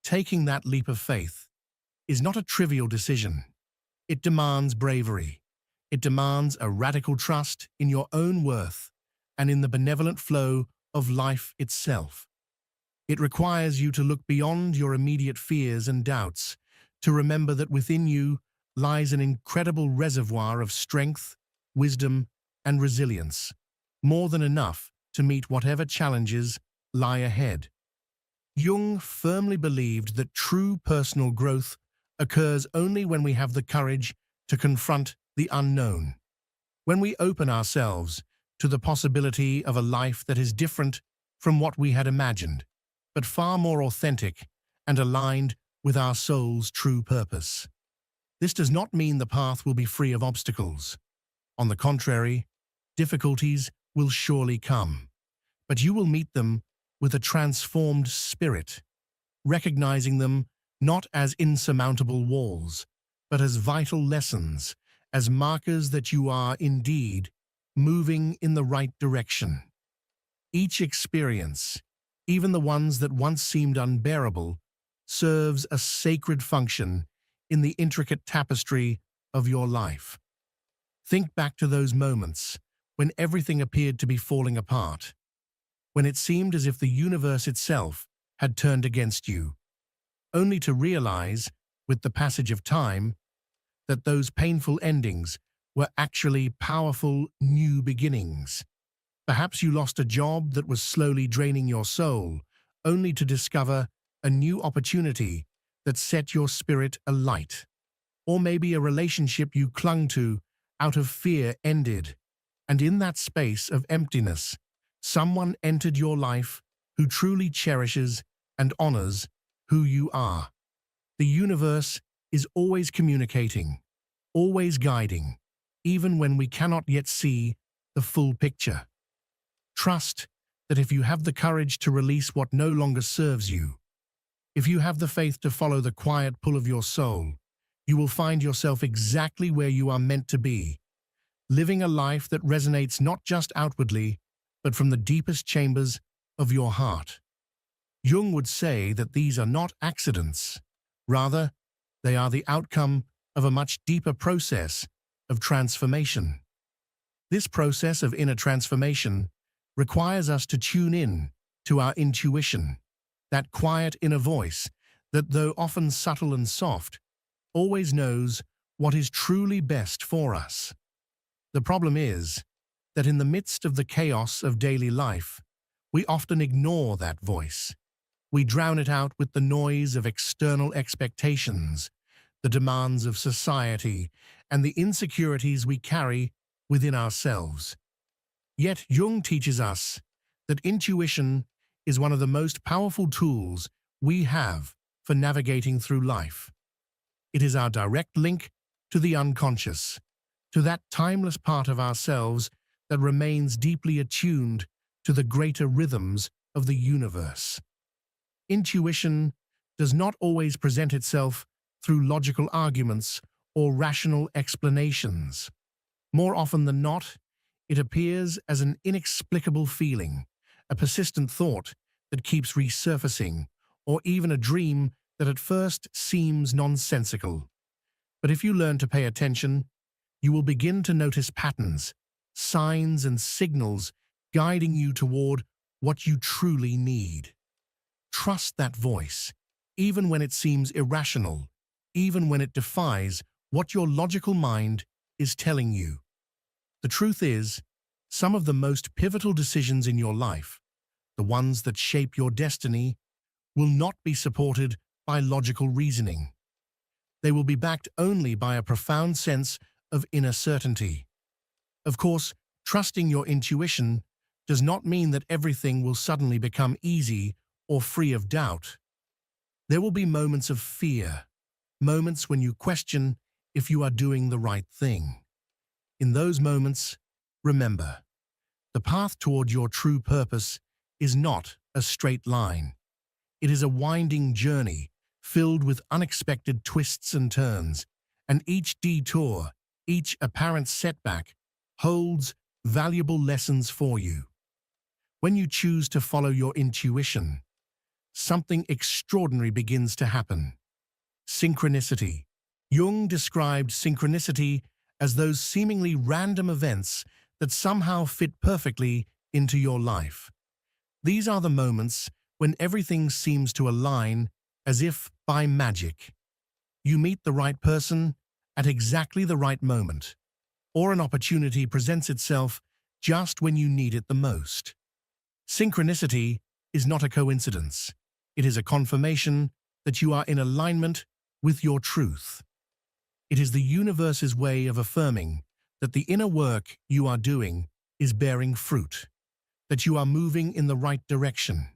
Speaker 1: Taking that leap of faith is not a trivial decision. It demands bravery. It demands a radical trust in your own worth and in the benevolent flow of life itself. It requires you to look beyond your immediate fears and doubts, to remember that within you lies an incredible reservoir of strength, wisdom, and resilience, more than enough to meet whatever challenges lie ahead. Jung firmly believed that true personal growth occurs only when we have the courage to confront the unknown, when we open ourselves to the possibility of a life that is different from what we had imagined, but far more authentic and aligned with our soul's true purpose. This does not mean the path will be free of obstacles. On the contrary, difficulties will surely come, but you will meet them with a transformed spirit, recognizing them not as insurmountable walls, but as vital lessons, as markers that you are indeed moving in the right direction. Each experience, even the ones that once seemed unbearable, serves a sacred function in the intricate tapestry of your life. Think back to those moments when everything appeared to be falling apart, when it seemed as if the universe itself had turned against you, only to realize, with the passage of time, that those painful endings were actually powerful new beginnings. Perhaps you lost a job that was slowly draining your soul, only to discover a new opportunity that set your spirit alight. Or maybe a relationship you clung to out of fear ended, and in that space of emptiness, someone entered your life who truly cherishes and honors who you are. The universe is always communicating, always guiding, even when we cannot yet see the full picture. Trust that if you have the courage to release what no longer serves you, if you have the faith to follow the quiet pull of your soul, you will find yourself exactly where you are meant to be, living a life that resonates not just outwardly, but from the deepest chambers of your heart. Jung would say that these are not accidents. Rather, they are the outcome of a much deeper process of transformation. This process of inner transformation requires us to tune in to our intuition, that quiet inner voice that, though often subtle and soft, always knows what is truly best for us. The problem is that in the midst of the chaos of daily life, we often ignore that voice. We drown it out with the noise of external expectations, the demands of society, and the insecurities we carry within ourselves. Yet Jung teaches us that intuition is one of the most powerful tools we have for navigating through life. It is our direct link to the unconscious, to that timeless part of ourselves that remains deeply attuned to the greater rhythms of the universe. Intuition does not always present itself through logical arguments or rational explanations. More often than not, it appears as an inexplicable feeling, a persistent thought that keeps resurfacing, or even a dream that at first seems nonsensical. But if you learn to pay attention, you will begin to notice patterns, signs and signals guiding you toward what you truly need. Trust that voice, even when it seems irrational, even when it defies what your logical mind is telling you. The truth is, some of the most pivotal decisions in your life, the ones that shape your destiny, will not be supported by logical reasoning. They will be backed only by a profound sense of inner certainty. Of course, trusting your intuition does not mean that everything will suddenly become easy or free of doubt. There will be moments of fear, moments when you question if you are doing the right thing. In those moments, remember, the path toward your true purpose is not a straight line. It is a winding journey filled with unexpected twists and turns, and each detour, each apparent setback, holds valuable lessons for you. When you choose to follow your intuition, something extraordinary begins to happen. Synchronicity. Jung described synchronicity as those seemingly random events that somehow fit perfectly into your life. These are the moments when everything seems to align as if by magic. You meet the right person at exactly the right moment, or an opportunity presents itself just when you need it the most. Synchronicity is not a coincidence. It is a confirmation that you are in alignment with your truth. It is the universe's way of affirming that the inner work you are doing is bearing fruit, that you are moving in the right direction,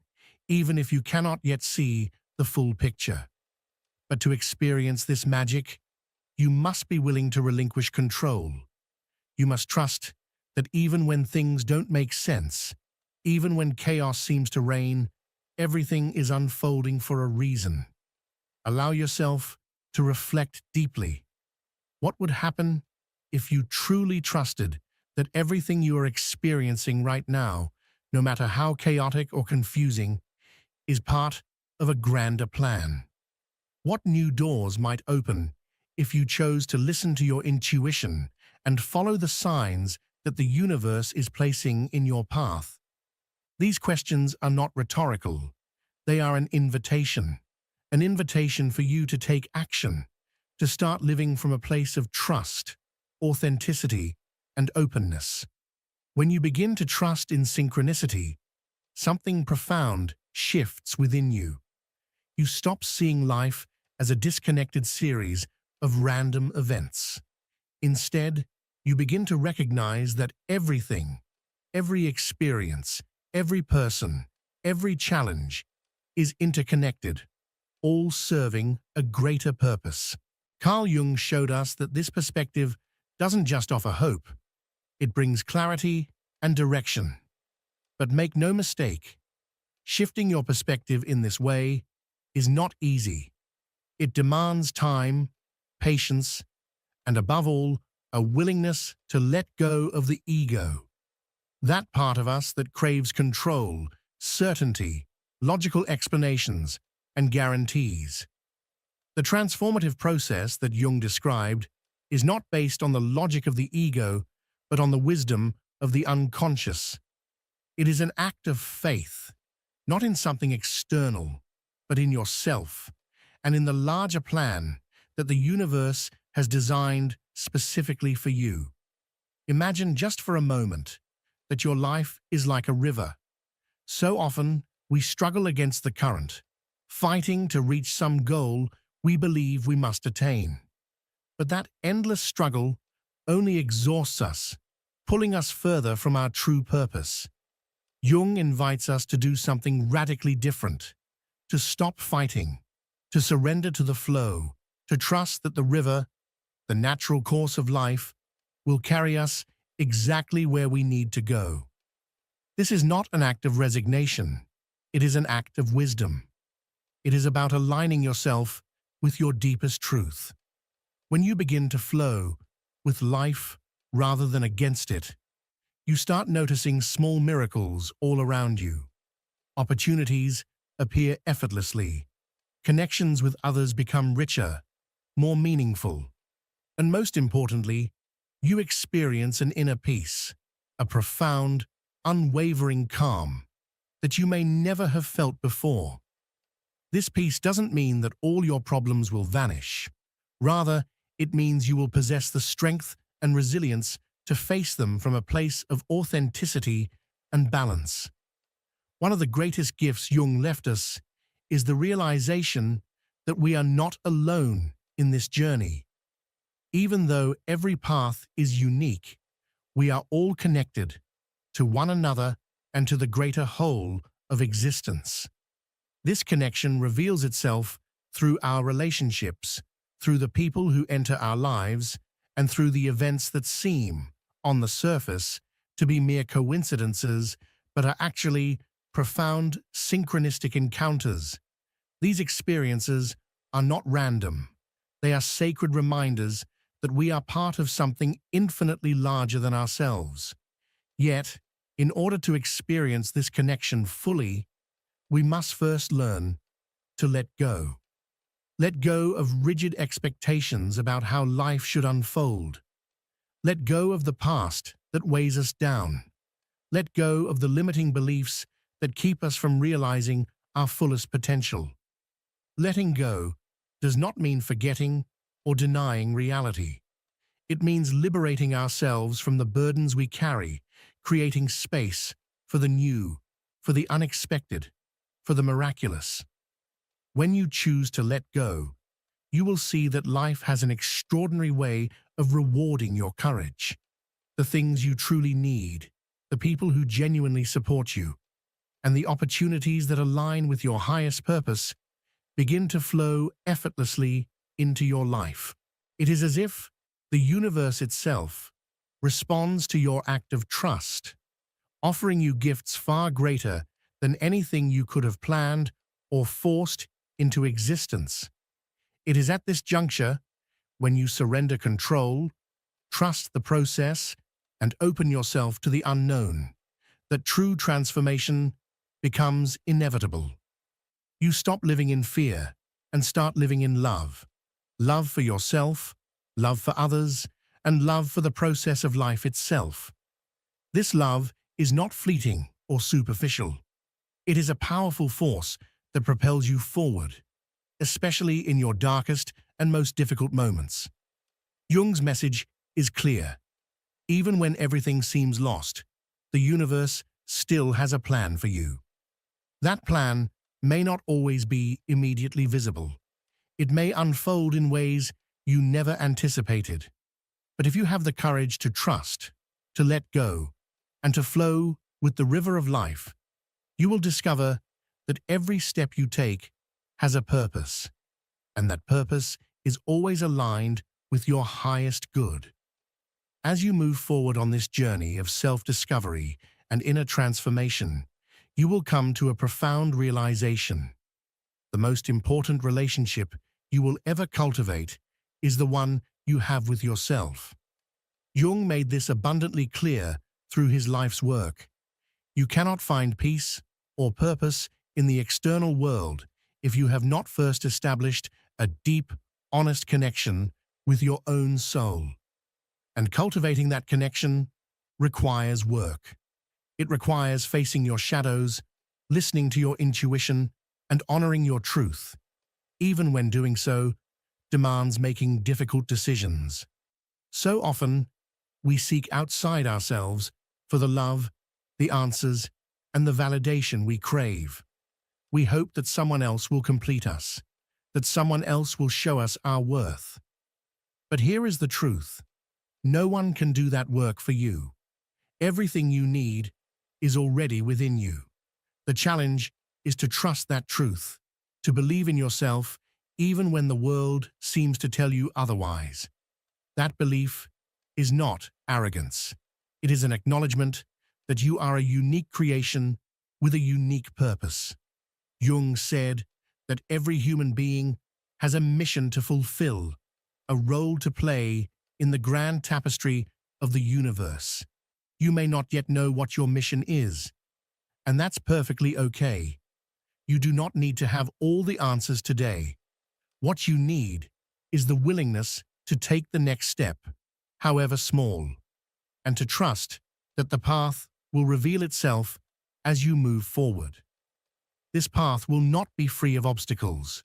Speaker 1: even if you cannot yet see the full picture. But to experience this magic, you must be willing to relinquish control. You must trust that even when things don't make sense, even when chaos seems to reign, everything is unfolding for a reason. Allow yourself to reflect deeply. What would happen if you truly trusted that everything you are experiencing right now, no matter how chaotic or confusing, is part of a grander plan? What new doors might open if you chose to listen to your intuition and follow the signs that the universe is placing in your path? These questions are not rhetorical. They are an invitation for you to take action, to start living from a place of trust, authenticity, and openness. When you begin to trust in synchronicity, something profound shifts within you. You stop seeing life as a disconnected series of random events. Instead, you begin to recognize that everything, every experience, every person, every challenge is interconnected, all serving a greater purpose. Carl Jung showed us that this perspective doesn't just offer hope, it brings clarity and direction. But make no mistake, shifting your perspective in this way is not easy. It demands time, patience, and above all, a willingness to let go of the ego. That part of us that craves control, certainty, logical explanations, and guarantees. The transformative process that Jung described is not based on the logic of the ego, but on the wisdom of the unconscious. It is an act of faith, not in something external, but in yourself, and in the larger plan that the universe has designed specifically for you. Imagine just for a moment that your life is like a river. So often, we struggle against the current, fighting to reach some goal we believe we must attain. But that endless struggle only exhausts us, pulling us further from our true purpose. Jung invites us to do something radically different, to stop fighting, to surrender to the flow, to trust that the river, the natural course of life, will carry us exactly where we need to go. This is not an act of resignation. It is an act of wisdom. It is about aligning yourself with your deepest truth. When you begin to flow with life rather than against it, you start noticing small miracles all around you. Opportunities appear effortlessly. Connections with others become richer, more meaningful. And most importantly, you experience an inner peace, a profound, unwavering calm that you may never have felt before. This peace doesn't mean that all your problems will vanish. Rather, it means you will possess the strength and resilience to face them from a place of authenticity and balance. One of the greatest gifts Jung left us is the realization that we are not alone in this journey. Even though every path is unique, we are all connected to one another and to the greater whole of existence. This connection reveals itself through our relationships, through the people who enter our lives, and through the events that seem, on the surface, to be mere coincidences, but are actually profound synchronistic encounters. These experiences are not random. They are sacred reminders that we are part of something infinitely larger than ourselves. Yet, in order to experience this connection fully, we must first learn to let go. Let go of rigid expectations about how life should unfold. Let go of the past that weighs us down. Let go of the limiting beliefs that keep us from realizing our fullest potential. Letting go does not mean forgetting or denying reality. It means liberating ourselves from the burdens we carry, creating space for the new, for the unexpected, for the miraculous. When you choose to let go, you will see that life has an extraordinary way of rewarding your courage. The things you truly need, the people who genuinely support you, and the opportunities that align with your highest purpose begin to flow effortlessly into your life. It is as if the universe itself responds to your act of trust, offering you gifts far greater than anything you could have planned or forced into existence. It is at this juncture, when you surrender control, trust the process, and open yourself to the unknown, that true transformation becomes inevitable. You stop living in fear and start living in love. Love for yourself, love for others, and love for the process of life itself. This love is not fleeting or superficial. It is a powerful force that propels you forward, especially in your darkest and most difficult moments. Jung's message is clear. Even when everything seems lost, the universe still has a plan for you. That plan may not always be immediately visible. It may unfold in ways you never anticipated. But if you have the courage to trust, to let go, and to flow with the river of life, you will discover that every step you take has a purpose, and that purpose is always aligned with your highest good. As you move forward on this journey of self-discovery and inner transformation, you will come to a profound realization. The most important relationship you will ever cultivate is the one you have with yourself. Jung made this abundantly clear through his life's work. You cannot find peace or purpose in the external world if you have not first established a deep, honest connection with your own soul. And cultivating that connection requires work. It requires facing your shadows, listening to your intuition, and honoring your truth, even when doing so demands making difficult decisions. So often, we seek outside ourselves for the love, the answers, and the validation we crave. We hope that someone else will complete us, that someone else will show us our worth. But here is the truth. No one can do that work for you. Everything you need is already within you. The challenge is to trust that truth, to believe in yourself even when the world seems to tell you otherwise. That belief is not arrogance. It is an acknowledgement that you are a unique creation with a unique purpose. Jung said that every human being has a mission to fulfill, a role to play in the grand tapestry of the universe. You may not yet know what your mission is, and that's perfectly okay. You do not need to have all the answers today. What you need is the willingness to take the next step, however small, and to trust that the path will reveal itself as you move forward. This path will not be free of obstacles.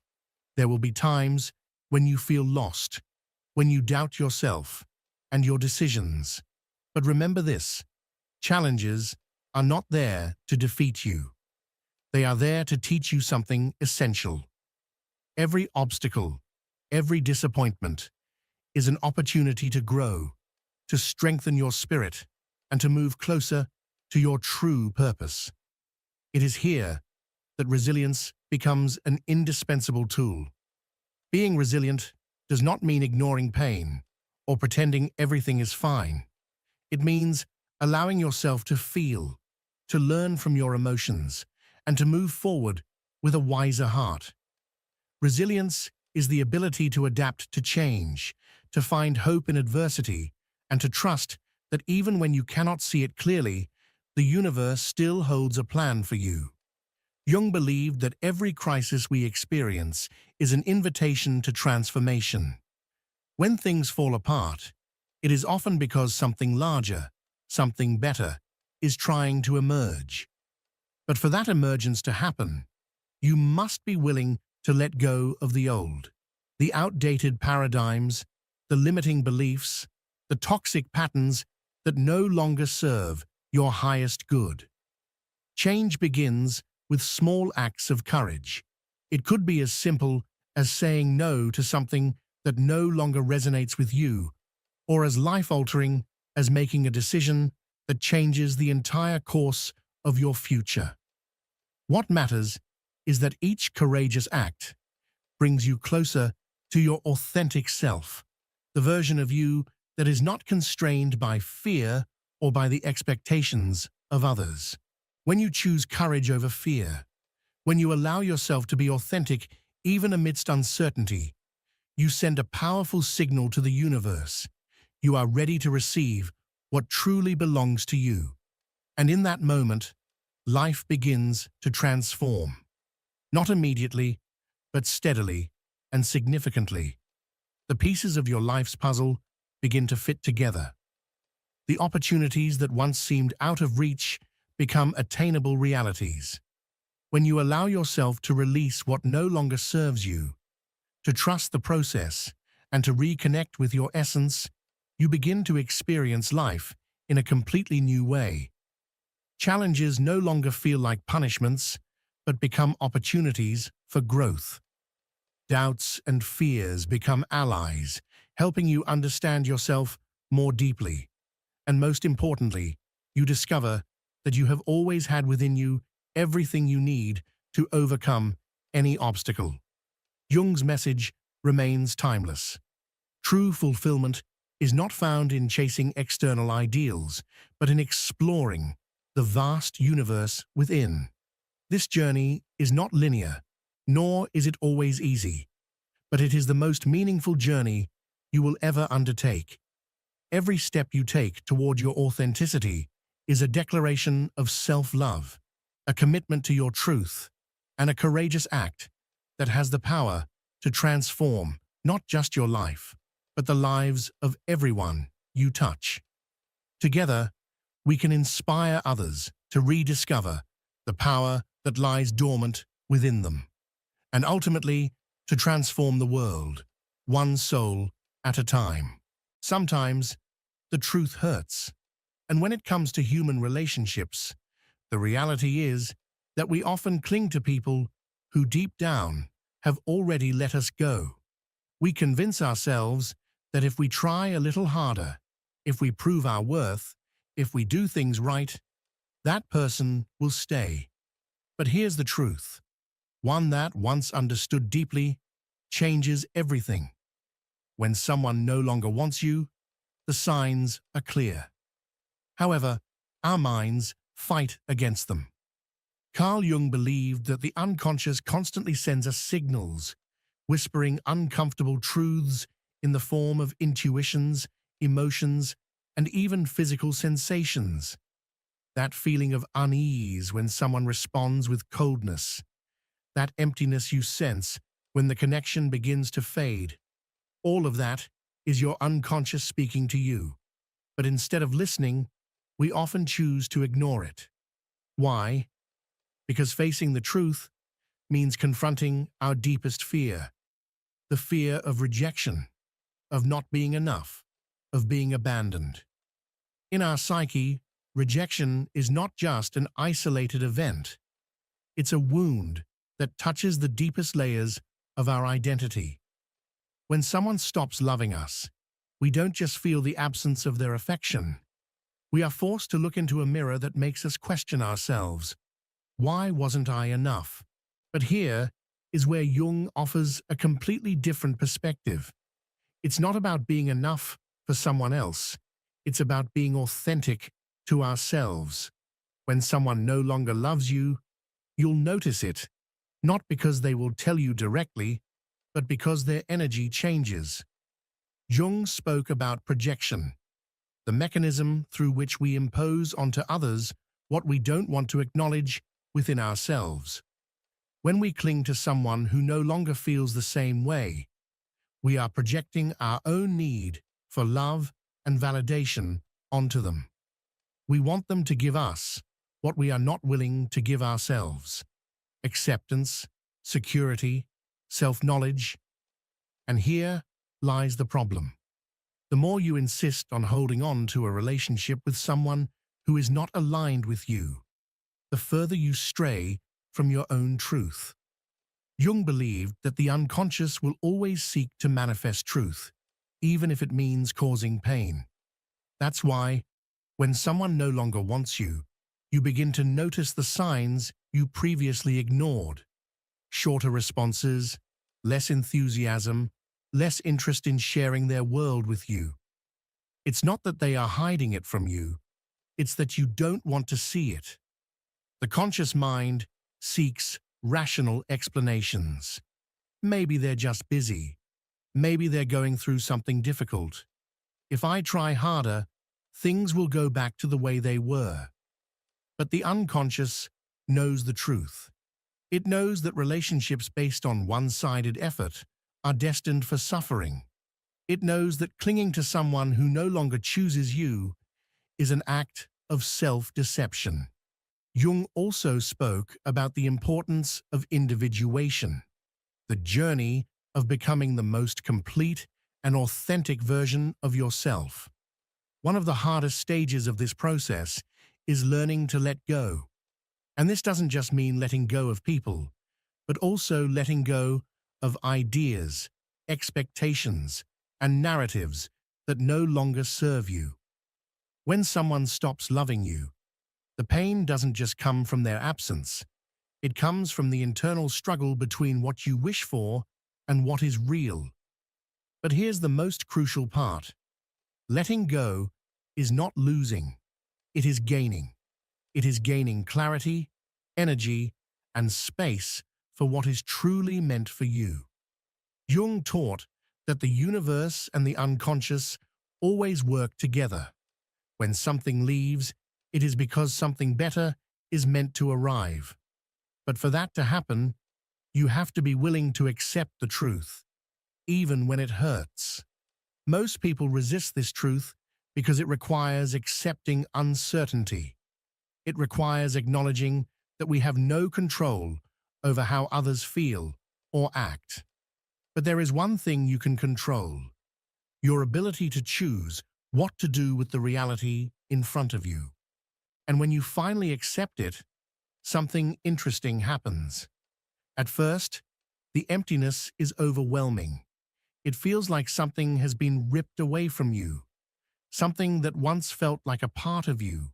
Speaker 1: There will be times when you feel lost, when you doubt yourself and your decisions. But remember this, challenges are not there to defeat you. They are there to teach you something essential. Every obstacle, every disappointment is an opportunity to grow, to strengthen your spirit, and to move closer to your true purpose. It is here that resilience becomes an indispensable tool. Being resilient does not mean ignoring pain or pretending everything is fine. It means allowing yourself to feel, to learn from your emotions, and to move forward with a wiser heart. Resilience is the ability to adapt to change, to find hope in adversity, and to trust that even when you cannot see it clearly, the universe still holds a plan for you. Jung believed that every crisis we experience is an invitation to transformation. When things fall apart, it is often because something larger, something better, is trying to emerge. But for that emergence to happen, you must be willing to let go of the old, the outdated paradigms, the limiting beliefs, the toxic patterns that no longer serve your highest good. Change begins with small acts of courage. It could be as simple as saying no to something that no longer resonates with you, or as life-altering as making a decision that changes the entire course of your future. What matters is that each courageous act brings you closer to your authentic self, the version of you that is not constrained by fear or by the expectations of others. When you choose courage over fear, when you allow yourself to be authentic even amidst uncertainty, you send a powerful signal to the universe. You are ready to receive what truly belongs to you. And in that moment, life begins to transform. Not immediately, but steadily and significantly. The pieces of your life's puzzle begin to fit together. The opportunities that once seemed out of reach become attainable realities. When you allow yourself to release what no longer serves you, to trust the process, and to reconnect with your essence, you begin to experience life in a completely new way. Challenges no longer feel like punishments, but become opportunities for growth. Doubts and fears become allies, helping you understand yourself more deeply. And most importantly, you discover that you have always had within you everything you need to overcome any obstacle. Jung's message remains timeless. True fulfillment is not found in chasing external ideals, but in exploring the vast universe within. This journey is not linear, nor is it always easy, but it is the most meaningful journey you will ever undertake. Every step you take toward your authenticity is a declaration of self-love, a commitment to your truth, and a courageous act that has the power to transform not just your life, but the lives of everyone you touch. Together, we can inspire others to rediscover the power that lies dormant within them, and ultimately to transform the world, one soul at a time. Sometimes, the truth hurts, and when it comes to human relationships, the reality is that we often cling to people who deep down have already let us go. We convince ourselves that if we try a little harder, if we prove our worth, if we do things right, that person will stay. But here's the truth. One that, once understood deeply, changes everything. When someone no longer wants you, the signs are clear. However, our minds fight against them. Carl Jung believed that the unconscious constantly sends us signals, whispering uncomfortable truths in the form of intuitions, emotions, and even physical sensations. That feeling of unease when someone responds with coldness, that emptiness you sense when the connection begins to fade, all of that is your unconscious speaking to you. But instead of listening, we often choose to ignore it. Why? Because facing the truth means confronting our deepest fear, the fear of rejection, of not being enough, of being abandoned. In our psyche, rejection is not just an isolated event. It's a wound that touches the deepest layers of our identity. When someone stops loving us, we don't just feel the absence of their affection. We are forced to look into a mirror that makes us question ourselves. Why wasn't I enough? But here is where Jung offers a completely different perspective. It's not about being enough for someone else. It's about being authentic to ourselves. When someone no longer loves you, you'll notice it, not because they will tell you directly, but because their energy changes. Jung spoke about projection, the mechanism through which we impose onto others what we don't want to acknowledge within ourselves. When we cling to someone who no longer feels the same way, we are projecting our own need for love and validation onto them. We want them to give us what we are not willing to give ourselves: acceptance, security, self-knowledge. And here lies the problem. The more you insist on holding on to a relationship with someone who is not aligned with you, the further you stray from your own truth. Jung believed that the unconscious will always seek to manifest truth, even if it means causing pain. That's why, when someone no longer wants you, you begin to notice the signs you previously ignored. Shorter responses, less enthusiasm, less interest in sharing their world with you. It's not that they are hiding it from you, it's that you don't want to see it. The conscious mind seeks rational explanations. Maybe they're just busy. Maybe they're going through something difficult. If I try harder, things will go back to the way they were. But the unconscious knows the truth. It knows that relationships based on one-sided effort are destined for suffering. It knows that clinging to someone who no longer chooses you is an act of self-deception. Jung also spoke about the importance of individuation, the journey of becoming the most complete and authentic version of yourself. One of the hardest stages of this process is learning to let go. And this doesn't just mean letting go of people, but also letting go of ideas, expectations, and narratives that no longer serve you. When someone stops loving you, the pain doesn't just come from their absence. It comes from the internal struggle between what you wish for and what is real. But here's the most crucial part. Letting go is not losing. It is gaining. It is gaining clarity, energy, and space for what is truly meant for you. Jung taught that the universe and the unconscious always work together. When something leaves, it is because something better is meant to arrive. But for that to happen, you have to be willing to accept the truth, even when it hurts. Most people resist this truth because it requires accepting uncertainty. It requires acknowledging that we have no control over how others feel or act. But there is one thing you can control: your ability to choose what to do with the reality in front of you. And when you finally accept it, something interesting happens. At first, the emptiness is overwhelming. It feels like something has been ripped away from you, something that once felt like a part of you.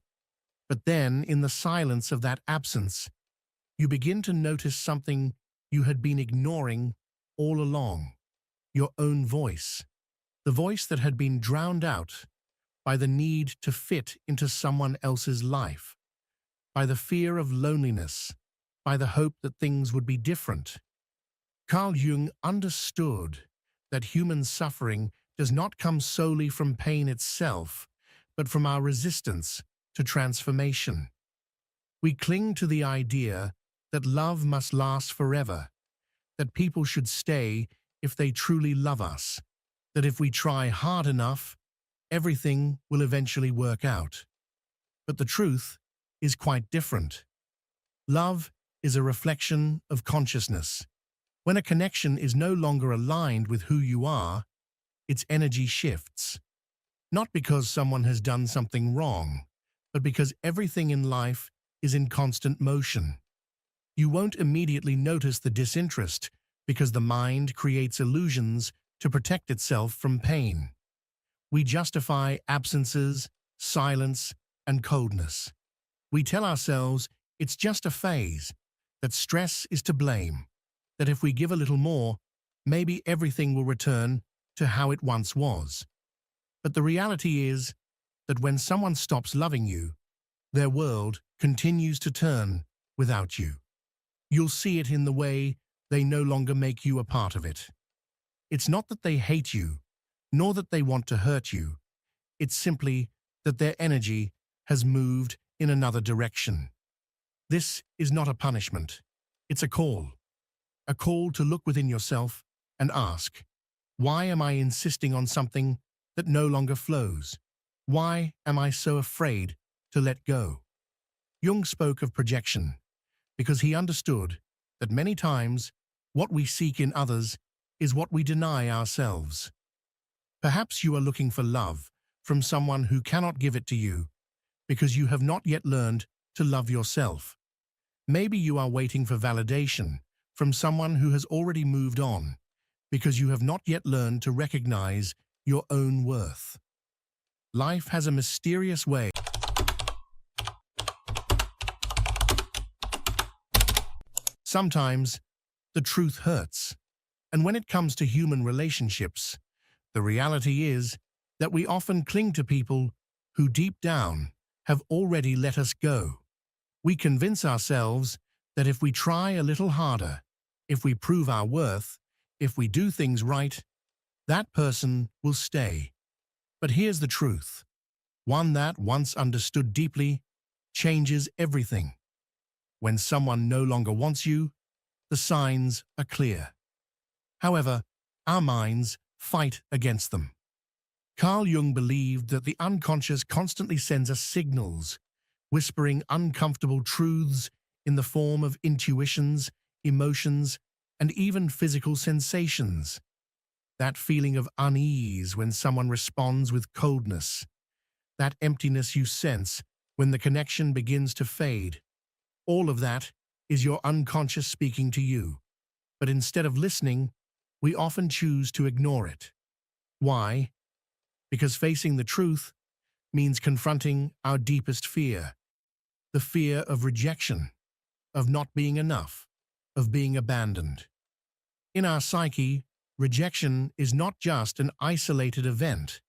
Speaker 1: But then, in the silence of that absence, you begin to notice something you had been ignoring all along: your own voice, the voice that had been drowned out by the need to fit into someone else's life, by the fear of loneliness, by the hope that things would be different. Carl Jung understood that human suffering does not come solely from pain itself, but from our resistance to transformation. We cling to the idea that love must last forever, that people should stay if they truly love us, that if we try hard enough, everything will eventually work out. But the truth is quite different. Love is a reflection of consciousness. When a connection is no longer aligned with who you are, its energy shifts. Not because someone has done something wrong, but because everything in life is in constant motion. You won't immediately notice the disinterest because the mind creates illusions to protect itself from pain. We justify absences, silence, and coldness. We tell ourselves it's just a phase, that stress is to blame, that if we give a little more, maybe everything will return to how it once was. But the reality is that when someone stops loving you, their world continues to turn without you. You'll see it in the way they no longer make you a part of it. It's not that they hate you, nor that they want to hurt you. It's simply that their energy has moved in another direction. This is not a punishment. It's a call to look within yourself and ask, why am I insisting on something that no longer flows? Why am I so afraid to let go? Jung spoke of projection because he understood that many times what we seek in others is what we deny ourselves. Perhaps you are looking for love from someone who cannot give it to you because you have not yet learned to love yourself. Maybe you are waiting for validation from someone who has already moved on because you have not yet learned to recognize your own worth. Life has a mysterious way. Sometimes the truth hurts. And when it comes to human relationships, the reality is that we often cling to people who deep down have already let us go. We convince ourselves that if we try a little harder, if we prove our worth, if we do things right, that person will stay. But here's the truth. One that, once understood deeply, changes everything. When someone no longer wants you, the signs are clear. However, our minds fight against them. Carl Jung believed that the unconscious constantly sends us signals, whispering uncomfortable truths in the form of intuitions, emotions, and even physical sensations. That feeling of unease when someone responds with coldness, that emptiness you sense when the connection begins to fade, all of that is your unconscious speaking to you. But instead of listening, we often choose to ignore it. Why? Because facing the truth means confronting our deepest fear, the fear of rejection, of not being enough, of being abandoned. In our psyche, rejection is not just an isolated event.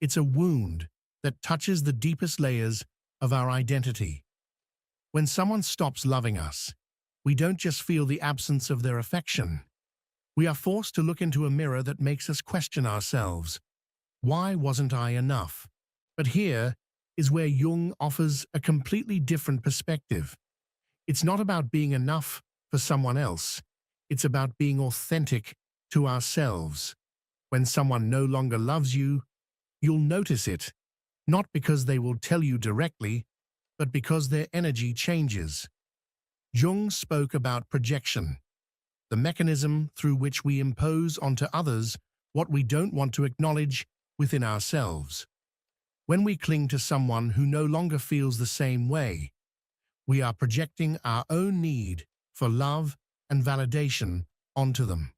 Speaker 1: It's a wound that touches the deepest layers of our identity. When someone stops loving us, we don't just feel the absence of their affection. We are forced to look into a mirror that makes us question ourselves. Why wasn't I enough? But here is where Jung offers a completely different perspective. It's not about being enough for someone else. It's about being authentic to ourselves. When someone no longer loves you, you'll notice it, not because they will tell you directly, but because their energy changes. Jung spoke about projection, the mechanism through which we impose onto others what we don't want to acknowledge within ourselves. When we cling to someone who no longer feels the same way, we are projecting our own need for love and validation onto them.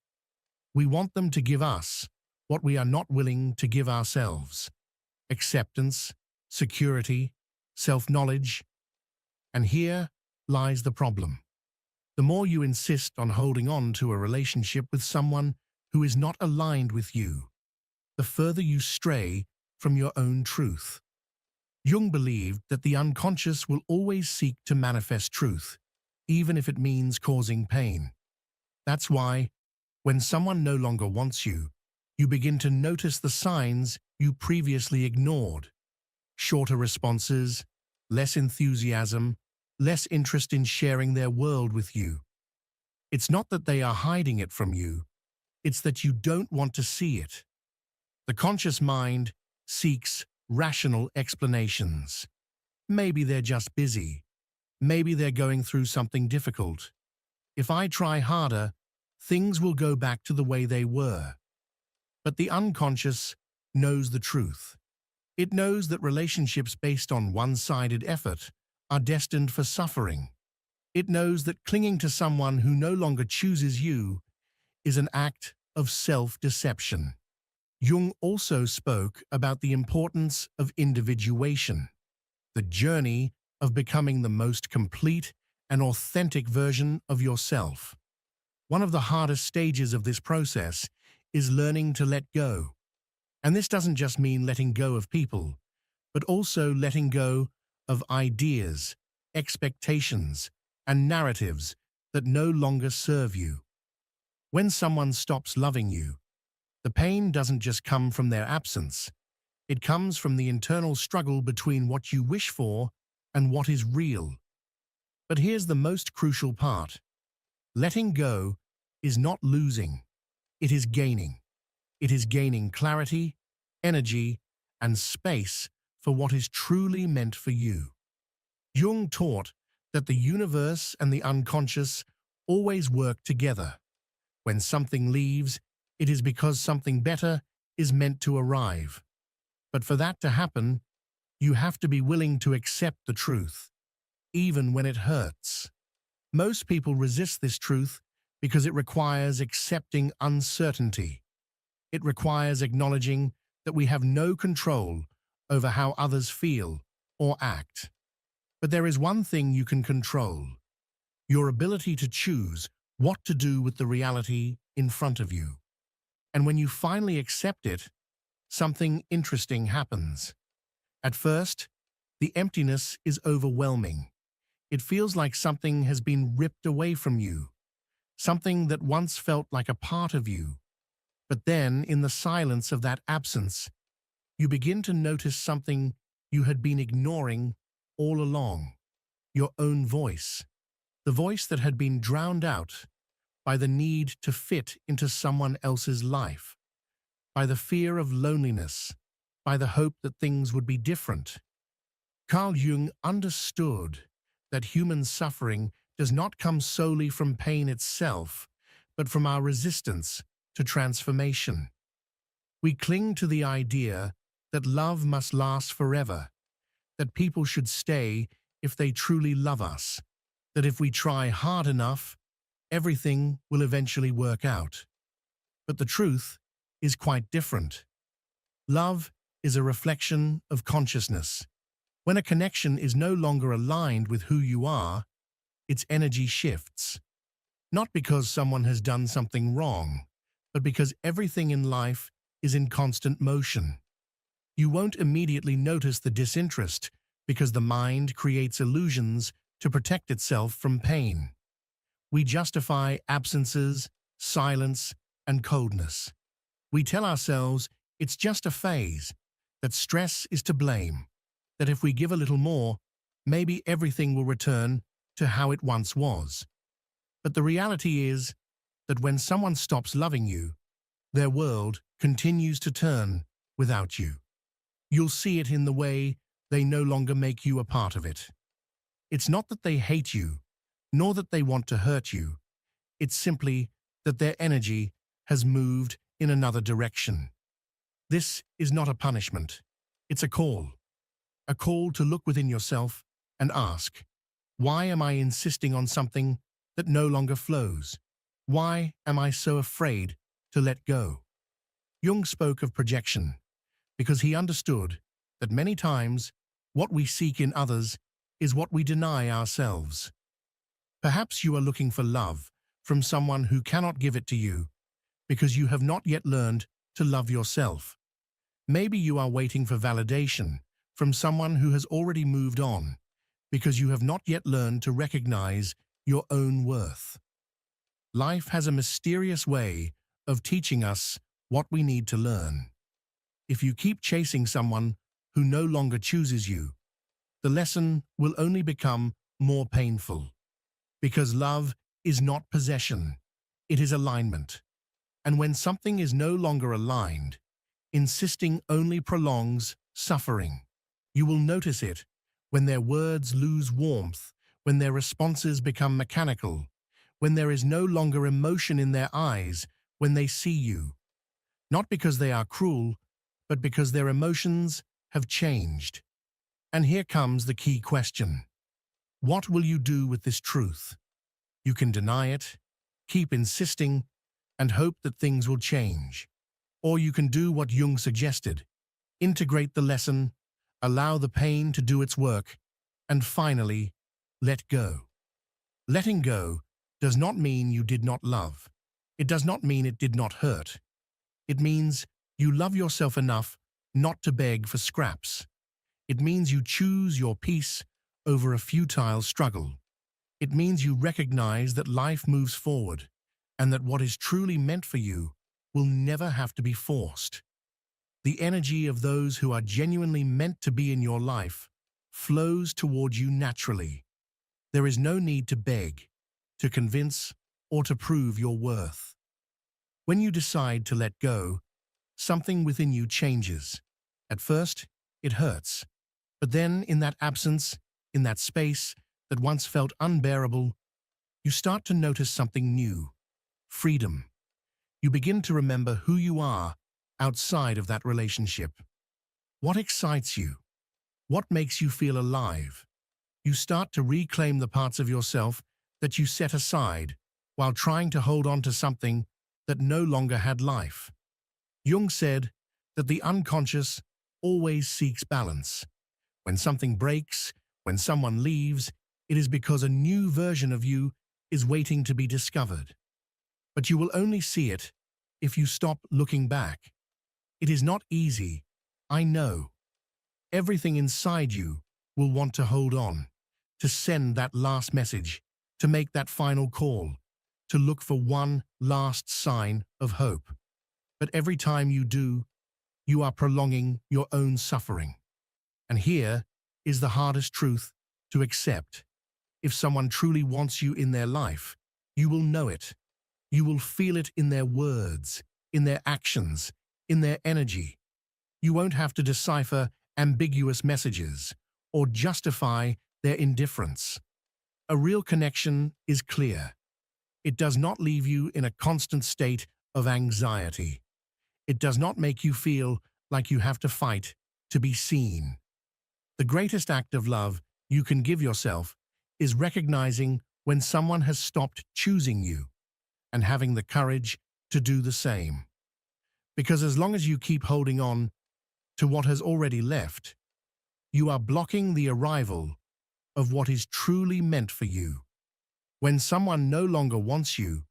Speaker 1: We want them to give us what we are not willing to give ourselves: acceptance, security, self-knowledge. And here lies the problem. The more you insist on holding on to a relationship with someone who is not aligned with you, the further you stray from your own truth. Jung believed that the unconscious will always seek to manifest truth, even if it means causing pain. That's why, when someone no longer wants you, you begin to notice the signs you previously ignored. Shorter responses, less enthusiasm, less interest in sharing their world with you. It's not that they are hiding it from you, it's that you don't want to see it. The conscious mind seeks rational explanations. Maybe they're just busy. Maybe they're going through something difficult. If I try harder, things will go back to the way they were. But the unconscious knows the truth. It knows that relationships based on one-sided effort are destined for suffering. It knows that clinging to someone who no longer chooses you is an act of self-deception. Jung also spoke about the importance of individuation, the journey of becoming the most complete and authentic version of yourself. One of the hardest stages of this process is learning to let go. And this doesn't just mean letting go of people, but also letting go of ideas, expectations, and narratives that no longer serve you. When someone stops loving you, the pain doesn't just come from their absence. It comes from the internal struggle between what you wish for and what is real. But here's the most crucial part. Letting go is not losing. It is gaining. It is gaining clarity, energy, and space for what is truly meant for you. Jung taught that the universe and the unconscious always work together. When something leaves, it is because something better is meant to arrive. But for that to happen, you have to be willing to accept the truth, even when it hurts. Most people resist this truth because it requires accepting uncertainty. It requires acknowledging that we have no control over how others feel or act. But there is one thing you can control: your ability to choose what to do with the reality in front of you. And when you finally accept it, something interesting happens. At first, the emptiness is overwhelming. It feels like something has been ripped away from you, something that once felt like a part of you. But then, in the silence of that absence, you begin to notice something you had been ignoring all along: your own voice, the voice that had been drowned out by the need to fit into someone else's life, by the fear of loneliness, by the hope that things would be different. Carl Jung understood that human suffering does not come solely from pain itself, but from our resistance to transformation. We cling to the idea that love must last forever, that people should stay if they truly love us, that if we try hard enough, everything will eventually work out. But the truth is quite different. Love is a reflection of consciousness. When a connection is no longer aligned with who you are, its energy shifts. Not because someone has done something wrong, but because everything in life is in constant motion. You won't immediately notice the disinterest because the mind creates illusions to protect itself from pain. We justify absences, silence, and coldness. We tell ourselves it's just a phase, that stress is to blame, that if we give a little more, maybe everything will return to how it once was. But the reality is that when someone stops loving you, their world continues to turn without you. You'll see it in the way they no longer make you a part of it. It's not that they hate you, nor that they want to hurt you. It's simply that their energy has moved in another direction. This is not a punishment. It's a call to look within yourself and ask, why am I insisting on something that no longer flows? Why am I so afraid to let go? Jung spoke of projection because he understood that many times what we seek in others is what we deny ourselves. Perhaps you are looking for love from someone who cannot give it to you because you have not yet learned to love yourself. Maybe you are waiting for validation from someone who has already moved on because you have not yet learned to recognize your own worth. Life has a mysterious way of teaching us what we need to learn. If you keep chasing someone who no longer chooses you, the lesson will only become more painful. Because love is not possession, it is alignment. And when something is no longer aligned, insisting only prolongs suffering. You will notice it when their words lose warmth, when their responses become mechanical, when there is no longer emotion in their eyes when they see you. Not because they are cruel, but because their emotions have changed. And here comes the key question. What will you do with this truth? You can deny it, keep insisting, and hope that things will change. Or you can do what Jung suggested, integrate the lesson, allow the pain to do its work, and finally, let go. Letting go does not mean you did not love. It does not mean it did not hurt. It means you love yourself enough not to beg for scraps. It means you choose your peace over a futile struggle. It means you recognize that life moves forward and that what is truly meant for you will never have to be forced. The energy of those who are genuinely meant to be in your life flows toward you naturally. There is no need to beg, to convince, or to prove your worth. When you decide to let go, something within you changes. At first, it hurts. But then, in that absence, in that space that once felt unbearable, you start to notice something new: freedom. You begin to remember who you are outside of that relationship. What excites you? What makes you feel alive? You start to reclaim the parts of yourself that you set aside while trying to hold on to something that no longer had life. Jung said that the unconscious always seeks balance. When something breaks, when someone leaves, it is because a new version of you is waiting to be discovered. But you will only see it if you stop looking back. It is not easy, I know. Everything inside you will want to hold on, to send that last message, to make that final call, to look for one last sign of hope. But every time you do, you are prolonging your own suffering. And here is the hardest truth to accept. If someone truly wants you in their life, you will know it. You will feel it in their words, in their actions, in their energy. You won't have to decipher ambiguous messages or justify their indifference. A real connection is clear. It does not leave you in a constant state of anxiety. It does not make you feel like you have to fight to be seen. The greatest act of love you can give yourself is recognizing when someone has stopped choosing you and having the courage to do the same. Because as long as you keep holding on to what has already left, you are blocking the arrival of what is truly meant for you. When someone no longer wants you,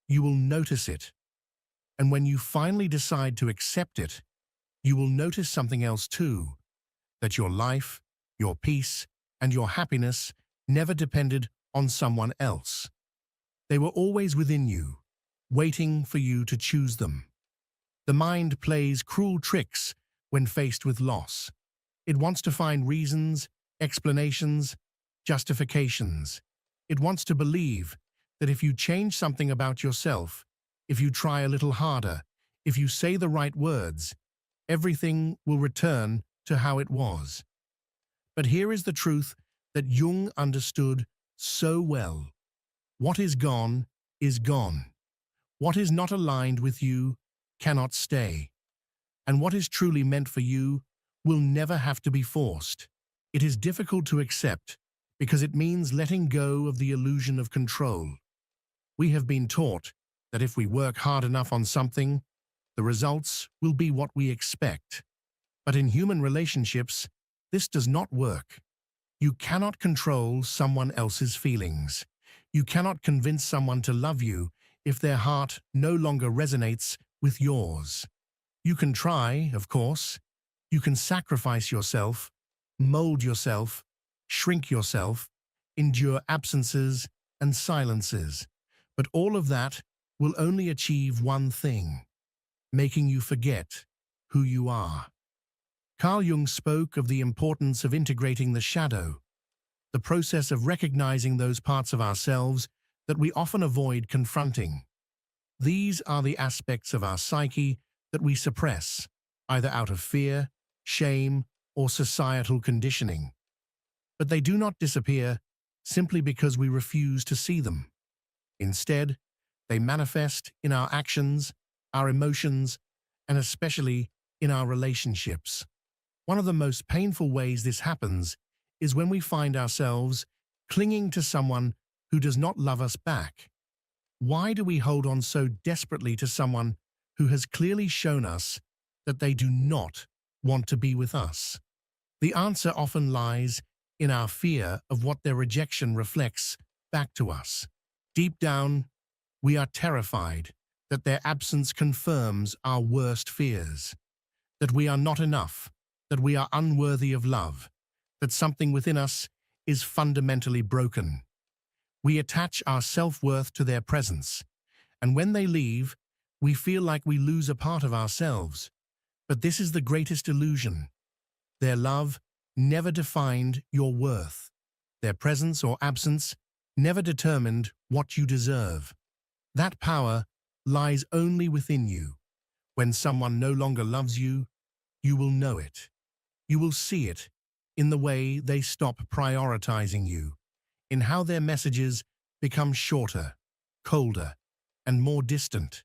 Speaker 1: you will notice it. And when you finally decide to accept it, you will notice something else too, that your life, your peace, and your happiness never depended on someone else. They were always within you, waiting for you to choose them. The mind plays cruel tricks when faced with loss. It wants to find reasons, explanations, justifications. It wants to believe that if you change something about yourself, if you try a little harder, if you say the right words, everything will return to how it was. But here is the truth that Jung understood so well. What is gone is gone. What is not aligned with you cannot stay. And what is truly meant for you will never have to be forced. It is difficult to accept because it means letting go of the illusion of control. We have been taught that if we work hard enough on something, the results will be what we expect. But in human relationships, this does not work. You cannot control someone else's feelings. You cannot convince someone to love you if their heart no longer resonates with yours. You can try, of course. You can sacrifice yourself, mold yourself, shrink yourself, endure absences and silences. But all of that will only achieve one thing, making you forget who you are. Carl Jung spoke of the importance of integrating the shadow, the process of recognizing those parts of ourselves that we often avoid confronting. These are the aspects of our psyche that we suppress, either out of fear, shame, or societal conditioning. But they do not disappear simply because we refuse to see them. Instead, they manifest in our actions, our emotions, and especially in our relationships. One of the most painful ways this happens is when we find ourselves clinging to someone who does not love us back. Why do we hold on so desperately to someone who has clearly shown us that they do not want to be with us? The answer often lies in our fear of what their rejection reflects back to us. Deep down, we are terrified that their absence confirms our worst fears, that we are not enough, that we are unworthy of love, that something within us is fundamentally broken. We attach our self-worth to their presence, and when they leave, we feel like we lose a part of ourselves. But this is the greatest illusion. Their love never defined your worth. Their presence or absence never determined what you deserve. That power lies only within you. When someone no longer loves you, you will know it. You will see it in the way they stop prioritizing you, in how their messages become shorter, colder, and more distant.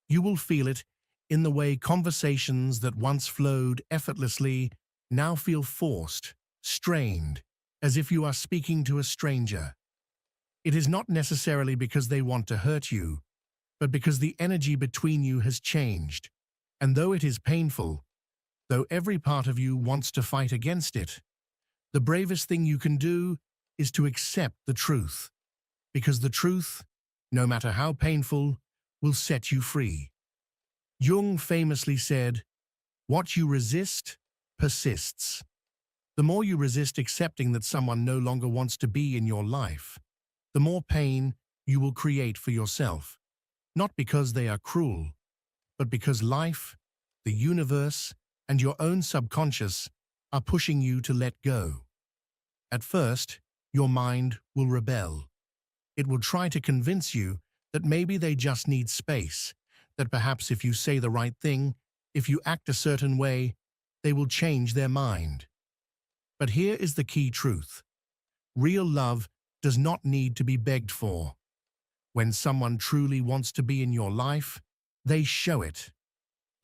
Speaker 1: You will feel it in the way conversations that once flowed effortlessly now feel forced, strained, as if you are speaking to a stranger. It is not necessarily because they want to hurt you, but because the energy between you has changed. And though it is painful, though every part of you wants to fight against it, the bravest thing you can do is to accept the truth. Because the truth, no matter how painful, will set you free. Jung famously said, "What you resist persists." The more you resist accepting that someone no longer wants to be in your life, the more pain you will create for yourself. Not because they are cruel, but because life, the universe, and your own subconscious are pushing you to let go. At first, your mind will rebel. It will try to convince you that maybe they just need space, that perhaps if you say the right thing, if you act a certain way, they will change their mind. But here is the key truth. Real love does not need to be begged for. When someone truly wants to be in your life, they show it.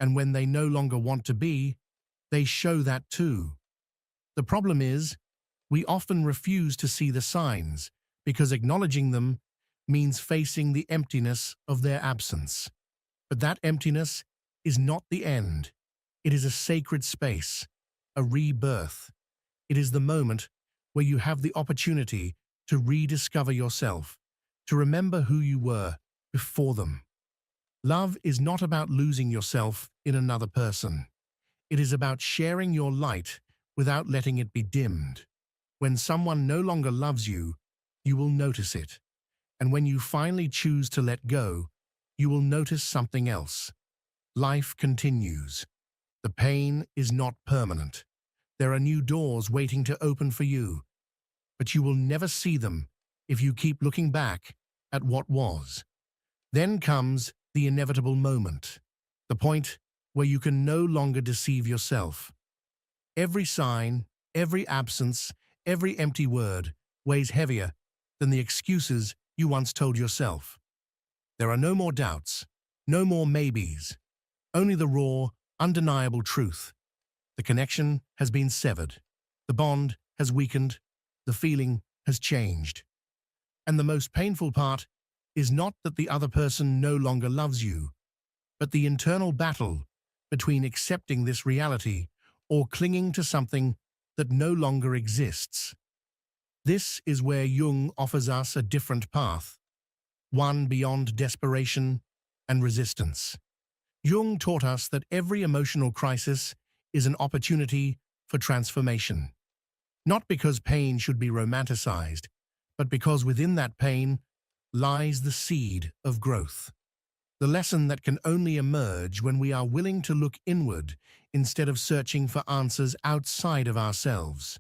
Speaker 1: And when they no longer want to be, they show that too. The problem is, we often refuse to see the signs because acknowledging them means facing the emptiness of their absence. But that emptiness is not the end. It is a sacred space, a rebirth. It is the moment where you have the opportunity to rediscover yourself, to remember who you were before them. Love is not about losing yourself in another person. It is about sharing your light without letting it be dimmed. When someone no longer loves you, you will notice it. And when you finally choose to let go, you will notice something else. Life continues. The pain is not permanent. There are new doors waiting to open for you, but you will never see them if you keep looking back at what was. Then comes the inevitable moment, the point where you can no longer deceive yourself. Every sign, every absence, every empty word weighs heavier than the excuses you once told yourself. There are no more doubts, no more maybes, only the raw, undeniable truth. The connection has been severed. The bond has weakened. The feeling has changed. And the most painful part is not that the other person no longer loves you, but the internal battle between accepting this reality or clinging to something that no longer exists. This is where Jung offers us a different path, one beyond desperation and resistance. Jung taught us that every emotional crisis is an opportunity for transformation. Not because pain should be romanticized, but because within that pain lies the seed of growth. The lesson that can only emerge when we are willing to look inward instead of searching for answers outside of ourselves.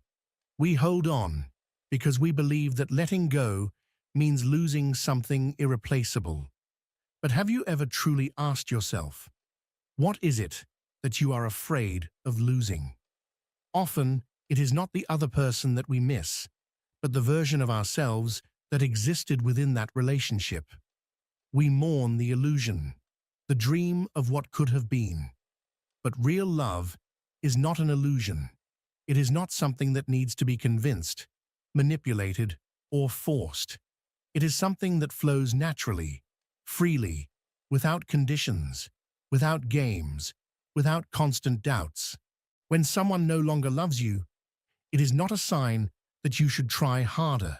Speaker 1: We hold on because we believe that letting go means losing something irreplaceable. But have you ever truly asked yourself, what is it that you are afraid of losing? Often, it is not the other person that we miss, but the version of ourselves that existed within that relationship. We mourn the illusion, the dream of what could have been. But real love is not an illusion. It is not something that needs to be convinced, manipulated, or forced. It is something that flows naturally, freely, without conditions, without games, without constant doubts. When someone no longer loves you, it is not a sign that you should try harder.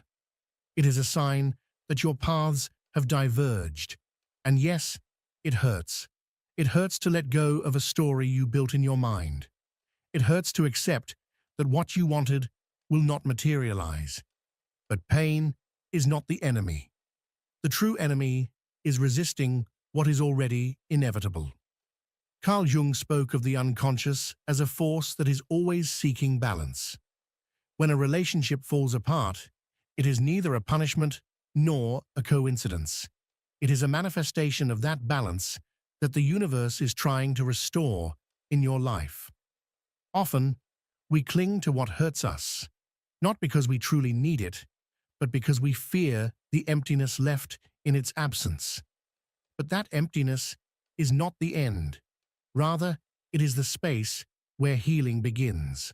Speaker 1: It is a sign that your paths have diverged. And yes, it hurts. It hurts to let go of a story you built in your mind. It hurts to accept that what you wanted will not materialize. But pain is not the enemy. The true enemy is resisting what is already inevitable. Carl Jung spoke of the unconscious as a force that is always seeking balance. When a relationship falls apart, it is neither a punishment nor a coincidence. It is a manifestation of that balance that the universe is trying to restore in your life. Often, we cling to what hurts us, not because we truly need it, but because we fear the emptiness left in its absence. But that emptiness is not the end. Rather, it is the space where healing begins.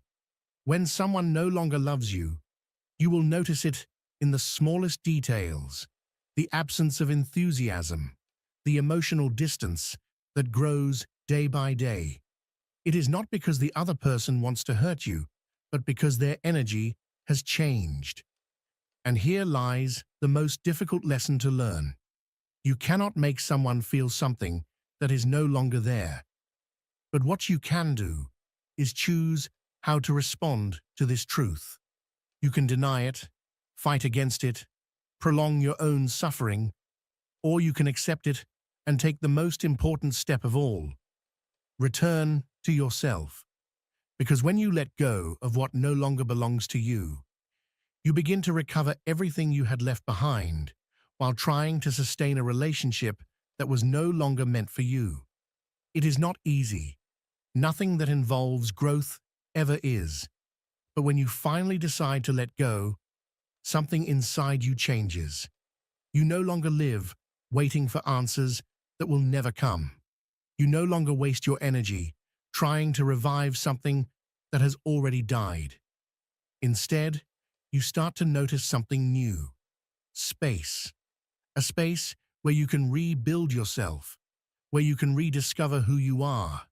Speaker 1: When someone no longer loves you, you will notice it in the smallest details, the absence of enthusiasm, the emotional distance that grows day by day. It is not because the other person wants to hurt you, but because their energy has changed. And here lies the most difficult lesson to learn. You cannot make someone feel something that is no longer there. But what you can do is choose how to respond to this truth. You can deny it, fight against it, prolong your own suffering, or you can accept it and take the most important step of all. Return to yourself. Because when you let go of what no longer belongs to you, you begin to recover everything you had left behind while trying to sustain a relationship that was no longer meant for you. It is not easy. Nothing that involves growth ever is. But when you finally decide to let go, something inside you changes. You no longer live waiting for answers that will never come. You no longer waste your energy trying to revive something that has already died. Instead, you start to notice something new. Space. A space where you can rebuild yourself, where you can rediscover who you are,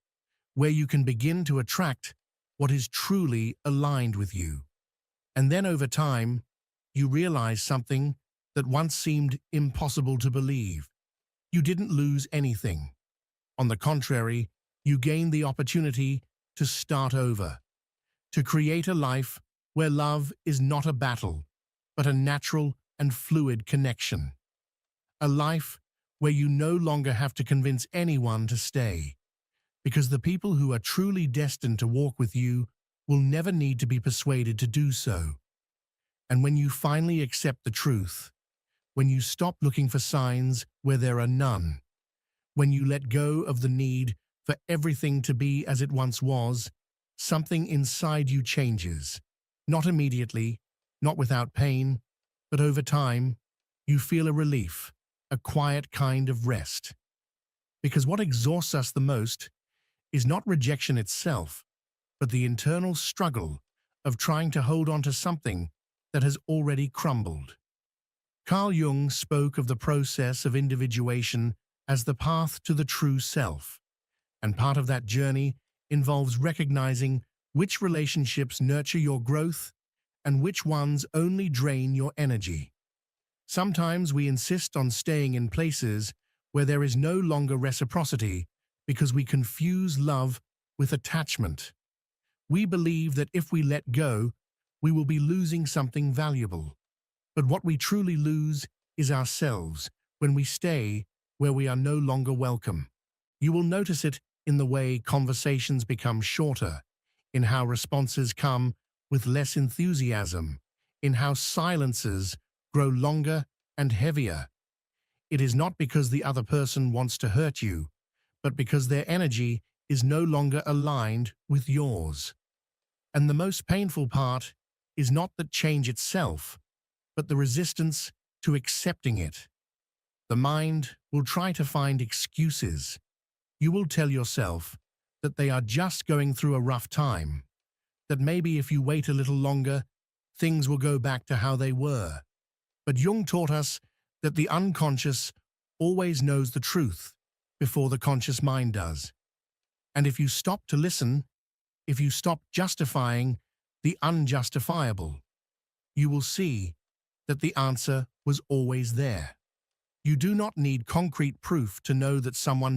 Speaker 1: where you can begin to attract what is truly aligned with you. And then over time, you realize something that once seemed impossible to believe. You didn't lose anything. On the contrary, you gained the opportunity to start over, to create a life where love is not a battle, but a natural and fluid connection. A life where you no longer have to convince anyone to stay, because the people who are truly destined to walk with you will never need to be persuaded to do so. And when you finally accept the truth, when you stop looking for signs where there are none, when you let go of the need for everything to be as it once was, something inside you changes. Not immediately, not without pain, but over time, you feel a relief, a quiet kind of rest. Because what exhausts us the most is not rejection itself, but the internal struggle of trying to hold on to something that has already crumbled. Carl Jung spoke of the process of individuation as the path to the true self, and part of that journey involves recognizing which relationships nurture your growth and which ones only drain your energy. Sometimes we insist on staying in places where there is no longer reciprocity because we confuse love with attachment. We believe that if we let go, we will be losing something valuable. But what we truly lose is ourselves when we stay where we are no longer welcome. You will notice it in the way conversations become shorter, in how responses come with less enthusiasm, in how silences grow longer and heavier. It is not because the other person wants to hurt you, but because their energy is no longer aligned with yours. And the most painful part is not the change itself, but the resistance to accepting it. The mind will try to find excuses. You will tell yourself that they are just going through a rough time, that maybe if you wait a little longer, things will go back to how they were. But Jung taught us that the unconscious always knows the truth before the conscious mind does. And if you stop to listen, if you stop justifying the unjustifiable, you will see that the answer was always there. You do not need concrete proof to know that someone